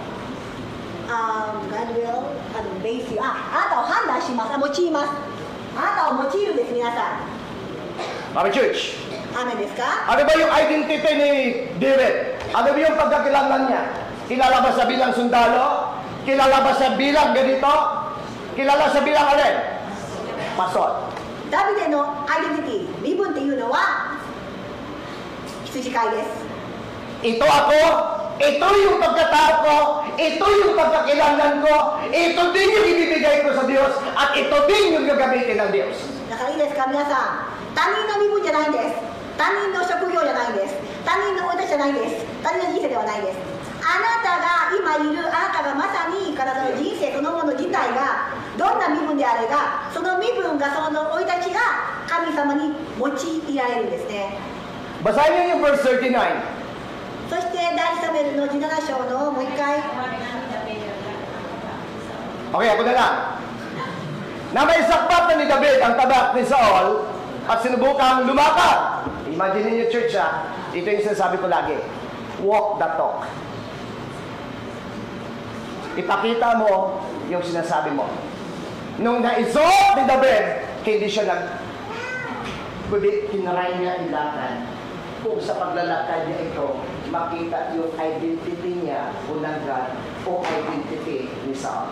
God will base you、あなたを判断します、用います。あなたを用いるんです、皆さん。Amen, church. アーメンですか？ Ano ba yung identity ni David? Ano ba yung pagkakilanlan niya? Kilala ba sa bilang sundalo? Kilala ba sa bilang ganito? Kilala sa bilang alin? Pastor. ダビデのアイデンティティ、身分っていうのは羊飼いです。 Ito ako, ito yung pagkatao ko, ito yung pagkakilanlan ko, ito din yung ibibigay ko sa Diyos, at ito din yung gagamitin ng Diyos. だからいいですか、皆さん。他人の身分じゃないんです。他人の職業じゃないんです。他人の生い立ちじゃないんです。他人の人生ではないです。あなたが今いる、あなたがまさに体の人生そのもの自体がどんな身分であれが、その身分がその生い立ちが神様に用いられるんですね。 Basahin niyo yung verse 39. そして第1サムエルの17章のもう一回。 Okay, ako na lang. Na may sakpat na ni David ang tabak ni Saul at sinubukang lumakad. Imagine niyo church ha, ito yung sinasabi ko lagi. Walk the talk. Ipakita mo yung sinasabi mo. Nung naisuot ni David, hindi siya kundi kinaray niya ilakad. Kung sa paglalakad niya ito, makita yung identity niya, unang God, o identity ni Saul.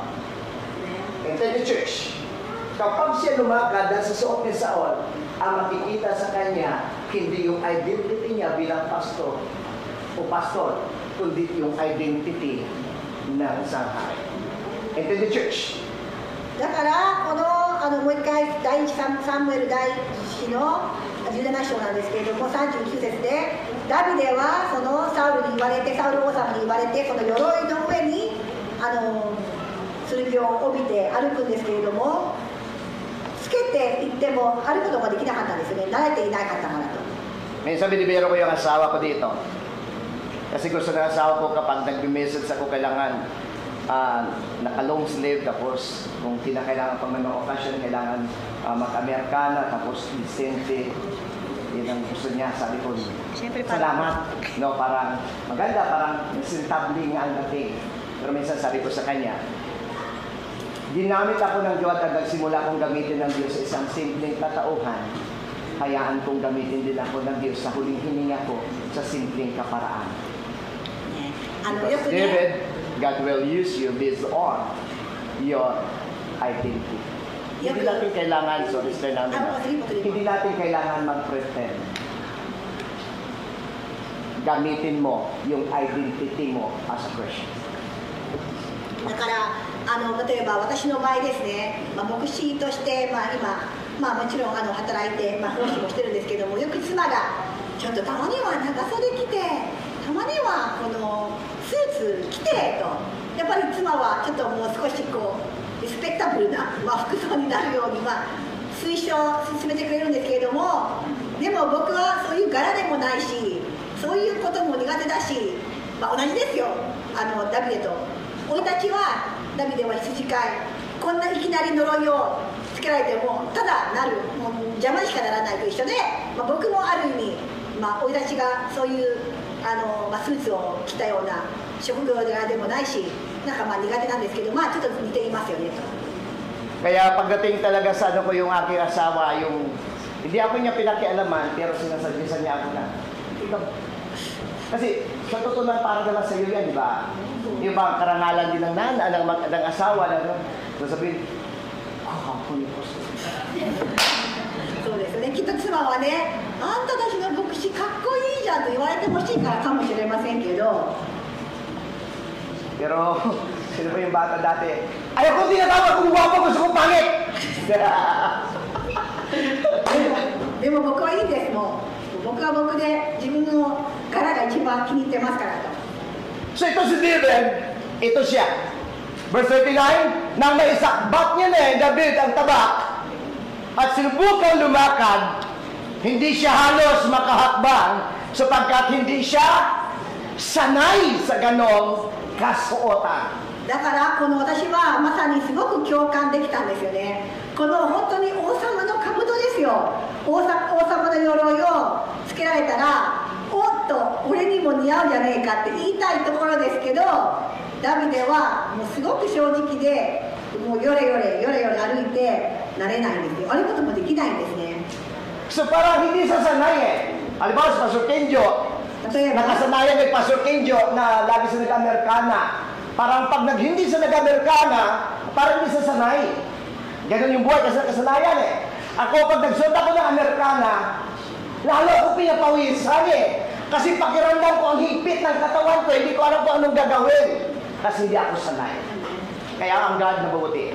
And then the church, kapag siya lumakad sa suot ni Saul, ang makikita sa kanya, hindi yung identity niya bilang pastor o pastor, kundi yung identity ng isang hari. And then the church. だからこのもう一回第一サムエル第一の17章なんですけれども39節でダビデはそのサウルに言われてサウル王様に言われてその鎧の上に剣を帯びて歩くんですけれどもつけていっても歩くことができなかったんですね慣れていなかったからと。 Minsan binibiro ko yung asawa ko dito. Kasi gusto ng asawa ko kapag nag-message ako kailangan naka-long sleeve, tapos kung kinakailangan pang may mga occasion, kailangan mag-Amerikana, tapos decente, yun ang gusto niya. Sabi ko, salamat. No, parang maganda, parang presentabling ang dating. Pero minsan sabi ko sa kanya, ginamit ako ng Diyos at nagsimula kong gamitin ng Diyos sa isang simpleng katauhan. Hayaan kong gamitin din ako ng Diyos sa huling hininga ko sa simpleng kaparaan. Because David, God will use you based on your identity. Hindi natin kailangan, hindi natin kailangan mag-pretend. Gamitin mo yung identity mo as a Christian. だから例えば私の場合ですね、牧師として、今、もちろん働いて、奉仕もしてるんですけどもよく妻がちょっとたまには長袖着てたまにはこのスーツ着てとやっぱり妻はちょっともう少しこうリスペクタブルな、服装になるように、推奨進めてくれるんですけれどもでも僕はそういう柄でもないしそういうことも苦手だし、同じですよダビデと俺たちはダビデは羊飼いこんないきなり呪いをつけられてもただなるもう邪魔にしかならないと一緒で、僕もある意味、俺たちがそういうスーツを着たような職業でもないしなんか苦手なんですけど、ちょっと似ていますよねと。 Kaya pagdating talaga sa ko yung aking asawa, yung hindi ako niya pinakialaman pero sinasabihan niya ako na ikaw. Kasi sa totoo lang parang naman sa iyo yan, di ba? Yung bang karangalan din ng ng asawa na sasabihin, ako ni Pastor. そうですね、きっと妻はね、あんたたちの牧師かっこいいじゃんと言われてほしいからかもしれませんけど。 Pero, sino ba yung bata dati? Ayaw ko tinatawag kung guwapo, gusto kong pangit! でも僕はいいです、もう。僕は僕で自分の柄が一番気に入ってますからと。 So ito si David, ito siya. Verse 39, nang maisakbat niya na David ang tabak at sinubukang lumakad, hindi siya halos makahakbang sapagkat hindi siya sanay sa ganong kasuotan. だからこの私はまさにすごく共感できたんですよね。この本当に王様の兜ですよ。王様の鎧をつけられたら、おっと俺にも似合うじゃねえかって言いたいところですけど、ダビデはもうすごく正直で、もうヨレヨレ歩いてなれないんですよ。歩くこともできないんですね。 So parang hindi sa sanay eh. Halimbawa sa Pastor Kenjo, nakasanayan kay Pastor Kenjo na lagi sa nag-Amerikana. Parang pag hindi sa nag-Amerikana, parang hindi sa sanay. Ganun yung buhay kasi nakasanayan eh. Ako pag nagsuot ako ng Amerikana, lalo ako pinapawisan eh. Kasi pakiramdam ko ang higpit ng katawan ko, hindi ko alam kung anong gagawin. Kasi hindi ako sanay. Kaya ang God na mabuti.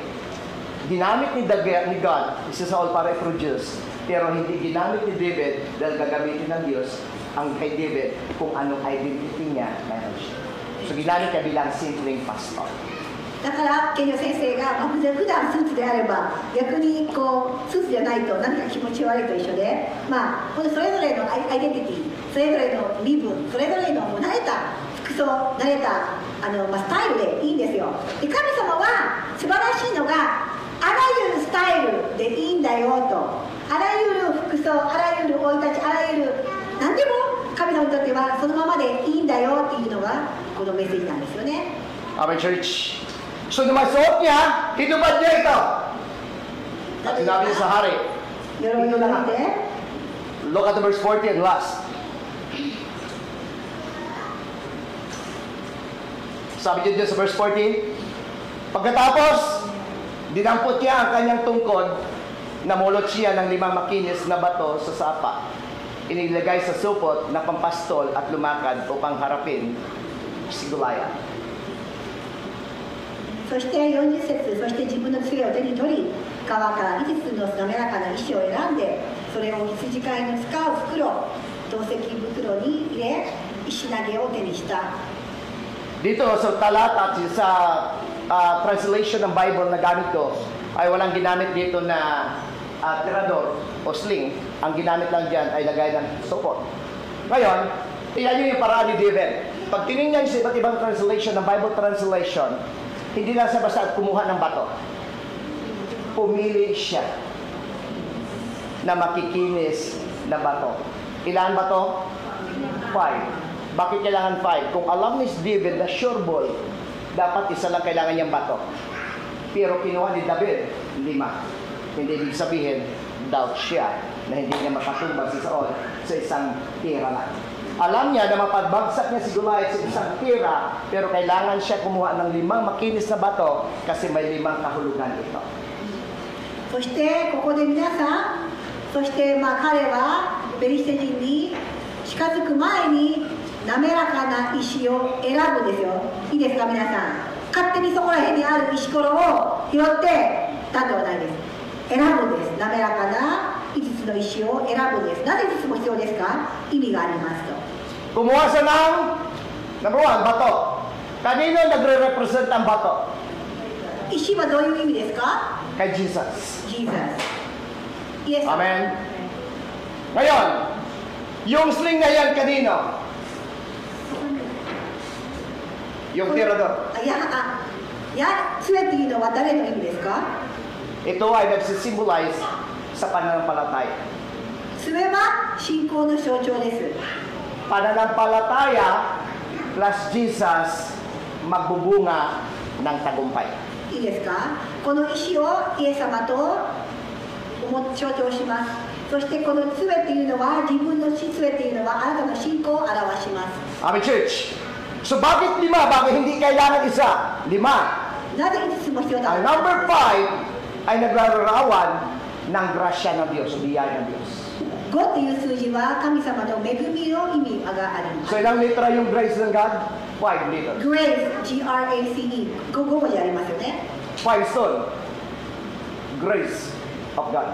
Ginamit ni God, isa sa all para i-produce. Pero hindi ginamit ni David dahil gagamitin ng Diyos ang kay David kung anong identity niya meron siya. So ginamit niya bilang simpleng pastor. だからケニョ先生が、普段スーツであれば逆にこうスーツじゃないと何か気持ち悪いと一緒で、このそれぞれのアイデンティティ、それぞれの身分、それぞれの慣れた服装、慣れたスタイルでいいんですよ。で神様は素晴らしいのがあらゆるスタイルでいいんだよと、あらゆる服装、あらゆる生い立ち、あらゆる何でも神様にとってはそのままでいいんだよっていうのがこのメッセージなんですよね。Amen, church. So nung masuot niya, tinubad niya ito. At sinabi niya sa hari. Ito lang. Look at the verse 40 and last. Sabi niya sa verse 40, pagkatapos, Dinampot niya ang kanyang tungkod, namulot siya ng 5 makinis na bato sa sapa. Inilagay sa supot na pampastol at lumakad upang harapin si Goliath. そして40節、そして自分の杖を手に取り、川から5つの滑らかな石を選んで、それを羊飼いの使う袋、銅石袋に入れ、石投げを手にした。 Dito sa talata at sa translation ng Bible na gamit ko, ay walang ginamit dito na tirador o sling. Ang ginamit lang dyan ay lagay ng supot. Ngayon, tingnan nyo yung paraan ni David. Pag tinignan sa iba't ibang translation ng Bible translation, hindi lang siya basta kumuha ng bato. Pumili siya na makikinis na bato. Ilan bato? 5. Bakit kailangan 5? Kung alam ni David na sure ball, dapat isa lang kailangan niyang bato. Pero kinuha ni David 5. Hindi ibig sabihin, doubt siya na hindi niya makatumbag sa isang tira lang. Alam niya na mapagbagsak niya si Goliath sa isang tira, pero kailangan siya kumuha ng 5 makinis na bato kasi may 5 kahulugan ito. そしてここで皆さん、そして彼はペリシテ人に近づく前に滑らかな石を選ぶんですよ。いいですか皆さん。勝手にそこら辺にある石ころを拾ってたんではないです。選ぶんです。滑らかな5つの石を選ぶんです。なぜ5つも必要ですか？意味がありますと。 Kumuha siya ng number 1, bato. Kanino nagre-represent ang bato? 石はどういう意味ですか？ Kay Jesus. Jesus。イエス。 Amen. Ngayon, yung sling na yan kanino? Yung tirador. 杖っていうのは誰の意味ですか？ Ito ay nagsisimbolize sa pananampalataya. 杖は信仰の象徴です。 Pananampalataya plus Jesus magbubunga ng tagumpay. いいですか？この石をイエス様と象徴します。そしてこの杖っていうのは自分の杖っていうのはあなたの信仰を表します。 Amen, church. So bakit 5? Bakit hindi kailangan isa? 5. なぜ5つも必要だ Ang number 5 ay naglarawan ng grasya ng Diyos, o biyaya ng Diyos. 5っていう数字は神様の恵みの意味があります。 So ilang litra yung grace ng God? 5 liters. Grace, G-R-A-C-E。5文字ありますよね。 5 stone. Grace of God.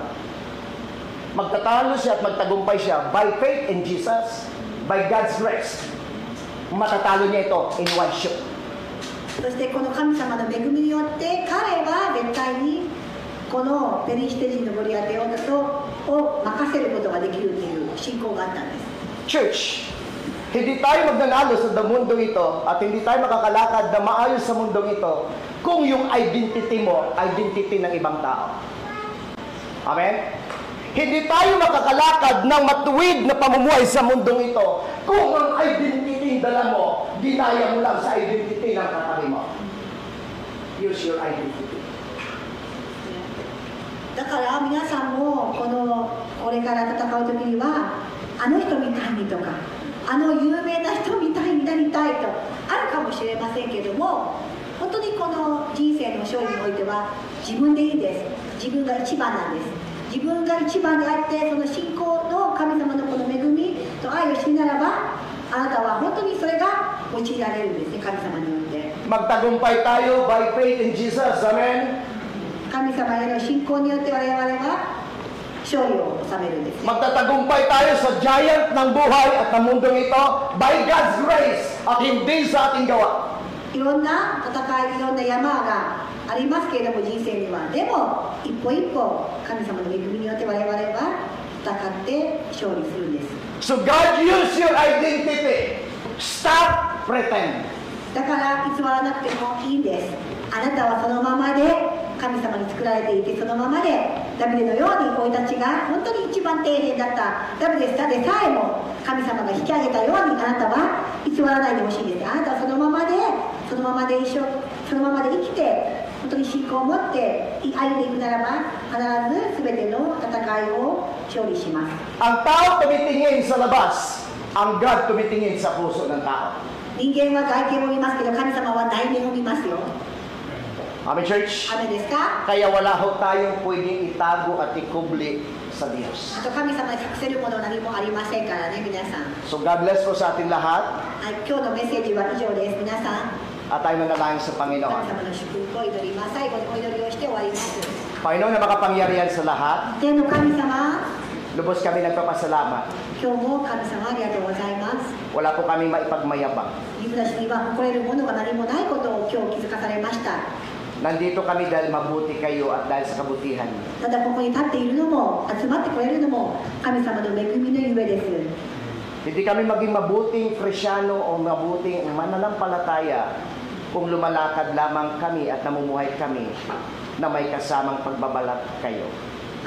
Magtatalo siya at magtagumpay siya by faith in Jesus, by God's grace. Matatalo niya ito in one shot. そしてこの神様の恵みによって彼は絶対にこのペリシテ人のゴリアテを任せることができるという信仰があったんです。 Church, hindi tayo magnanalo sa mundo ito at hindi tayo makakalakad na maayos sa mundong ito kung yung identity mo, identity ng ibang tao. Amen? Hindi tayo makakalakad ng matuwid na pamumuhay sa mundong ito kung ang identity dala mo, ginaya mo lang sa identity ng katabi mo. Use your identity. だから皆さんもこれから戦う時にはあの人みたいにとかあの有名な人みたいになりたいとあるかもしれませんけども、本当にこの人生の勝利においては自分でいいです。自分が一番なんです。自分が一番であって、その信仰の神様のこの恵みと愛を知るならば、あなたは本当にそれが用いられるんですね、神様によって。 Magtagumpay tayo by faith in Jesus. Amen? 神様への信仰によって我々は勝利を収めるんです。 Magtatagumpay tayo sa giant ng buhay at ng mundong ito by God's grace at hindi sa ating gawa. いろんな戦い、いろんな山がありますけれども人生には。でも一歩一歩神様の恵みによって我々は戦って勝利するんです。 So God use your identity. Stop pretend. だから偽らなくてもいいんです。あなたはそのままで神様に作られていて、そのままでダビデのように生い立ちが本当に一番底辺だったダビデでさえも神様が引き上げたようにあなたは偽らないでほしいです。あなたはそのままで生きて本当に信仰を持って歩んでいくならば必ず全ての戦いを勝利します。 Ang tao tumitingin sa labas, ang God tumitingin sa puso ng tao. 人間は外見を見ますけど神様は内面を見ますよ。Amen, church? 雨ですか？ Kaya wala ho tayong pwedeng itago at ikubli sa Diyos. あと神様に隠せるもの何もありませんからね、皆さん。 So God bless po sa ating lahat はい、今日のメッセージは以上です。皆さん、 at tayo manalangin sa 神 Panginoon. 様の祝福を祈ります。最後にお祈りをして終わります。 Panginoon na makapangyarihan sa lahat, 天の神様、 lubos kami nagpapasalamat. 今日も神様ありがとうございます。 Wala po kami maipagmayabang. 自分たちには誇れるものが何もないことを今日気づかされました。 Nandito kami dahil mabuti kayo at dahil sa kabutihan niyo. ただここに立っているのも、集まってこれるのも神様の恵みのゆえです。 Hindi kami maging mabuting Krisyano o mabuting mananampalataya kung lumalakad lamang kami at namumuhay kami na may kasamang pagbabalat kayo.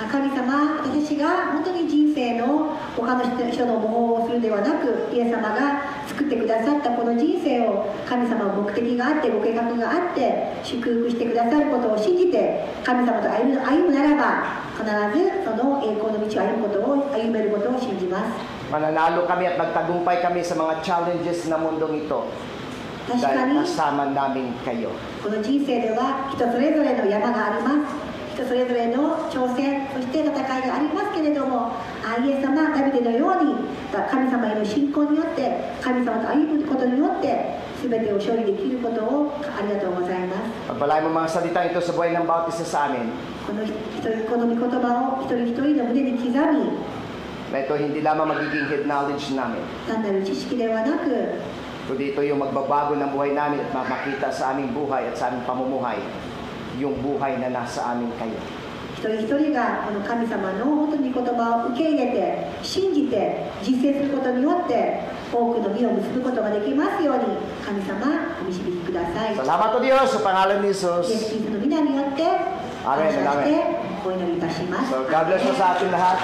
神様、私が本当に人生の他の人の模倣をするではなく、イエス様が作ってくださったこの人生を神様の目的があってご計画があって祝福してくださることを信じて神様と歩むならば必ずその栄光の道を歩めることを信じます。 Mananalo kami at magtagumpay kami sa mga challenges na mundong ito 確か dahil に kasama namin kayo. この人生では人それぞれの山があります。人それぞれの挑戦、そして戦いがありますけれども、イエス様、ダビデのように神様への信仰によって神様と歩むことによって全てを勝利できることをありがとうございます。 Pagpalain mo mga salita ito sa buhay ng bawat isa sa amin この御言葉を一人一人の胸に刻み、 na ito hindi lamang magiging head knowledge namin, 単なる知識ではなく kundi ito yung magbabago ng buhay namin at makita sa aming buhay at sa aming pamumuhay yung buhay na nasa amin kayo. 一人一人がこの神様の本当に御言葉を受け入れて信じて実践することによって多くの実を結ぶことができますように神様お導きください。 Salamat o Diyos sa pangalan ni イエス Jesus. キリストの皆によって感謝してお祈りいたします。 So God bless po sa ating lahat.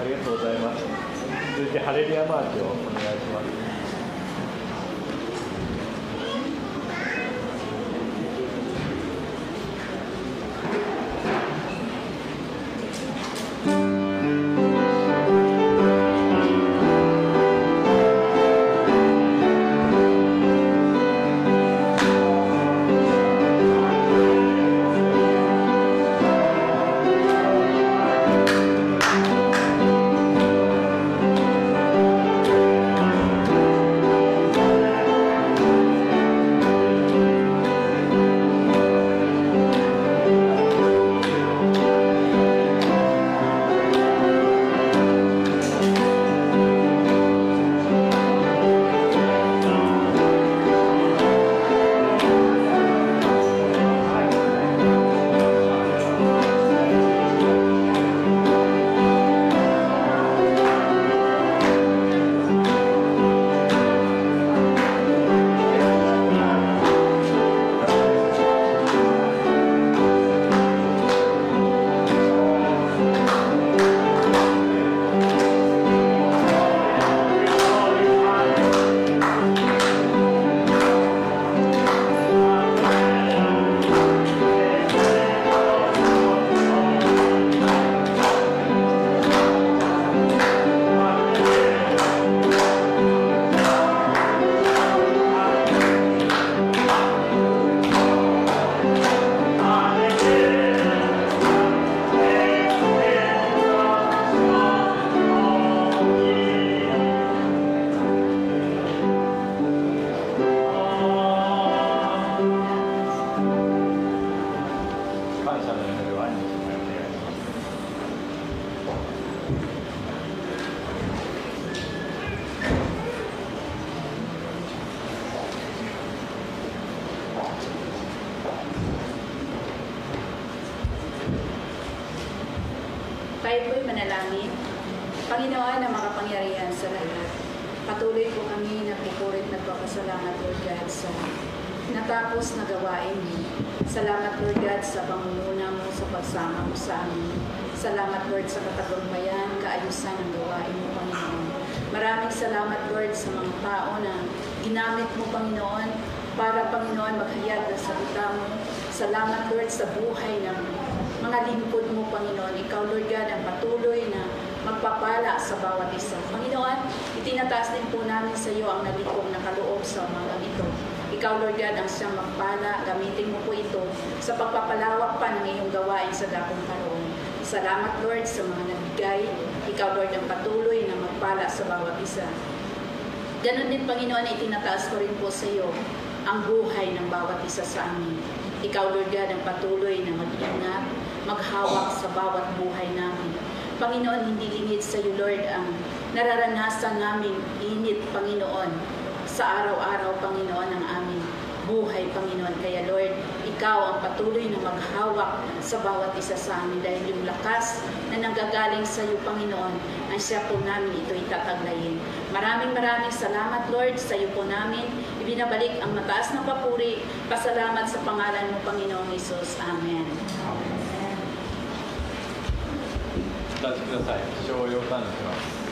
Arigatou 続いてハレルヤマーチをお願いします。Tayo po'y manalangin. Panginoon na makapangyarihan sa lahat, patuloy po kami nagpupurit nagpapasalamat, Lord God, sa natapos na gawain mo. Salamat, Lord God, sa pangunguna mo, sa pagsama mo sa amin. Salamat, Lord, sa katagumpayan, kaayusan ng gawain mo, Panginoon. Maraming salamat, Lord, sa mga tao na ginamit mo, Panginoon, para, Panginoon, maghayag ng salita mo. Salamat, Lord, sa buhay ng mga mga lingkod mo, Panginoon. Ikaw, Lord God, ang patuloy na magpapala sa bawat isa. Panginoon, itinataas din po namin sa iyo ang nalikom na kaloob sa umagang ito. Ikaw, Lord God, ang siyang magpala. Gamitin mo po ito sa pagpapalawak pa ng iyong gawain sa dakong karoon. Salamat, Lord, sa mga nabigay. Ikaw, Lord, ang patuloy na magpala sa bawat isa. Ganon din, Panginoon, itinataas ko rin po sa iyo ang buhay ng bawat isa sa amin. Ikaw, Lord God, ang patuloy na mag-ingat, maghawak sa bawat buhay namin. Panginoon, hindi lingid sa iyo, Lord, ang nararanasan naming init, Panginoon, sa araw-araw, Panginoon, ng aming buhay, Panginoon. Kaya, Lord, ikaw ang patuloy na maghawak sa bawat isa sa amin dahil yung lakas na nanggagaling sa iyo, Panginoon, ang siya po namin ito itataglayin. Maraming salamat, Lord, sa iyo po namin. Ibinabalik ang mataas na papuri. Pasalamat sa pangalan mo, Panginoong Hesus. Amen. お立ちください。唱を要賛します。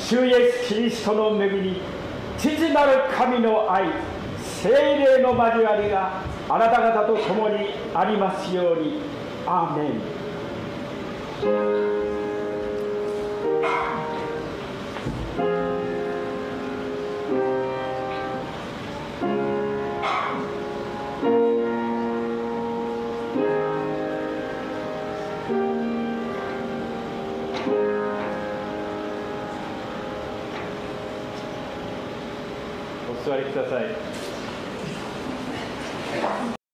主イエスキリストの恵み、父なる神の愛、聖霊の交わりがあなた方と共にありますように。アーメン。お座りください。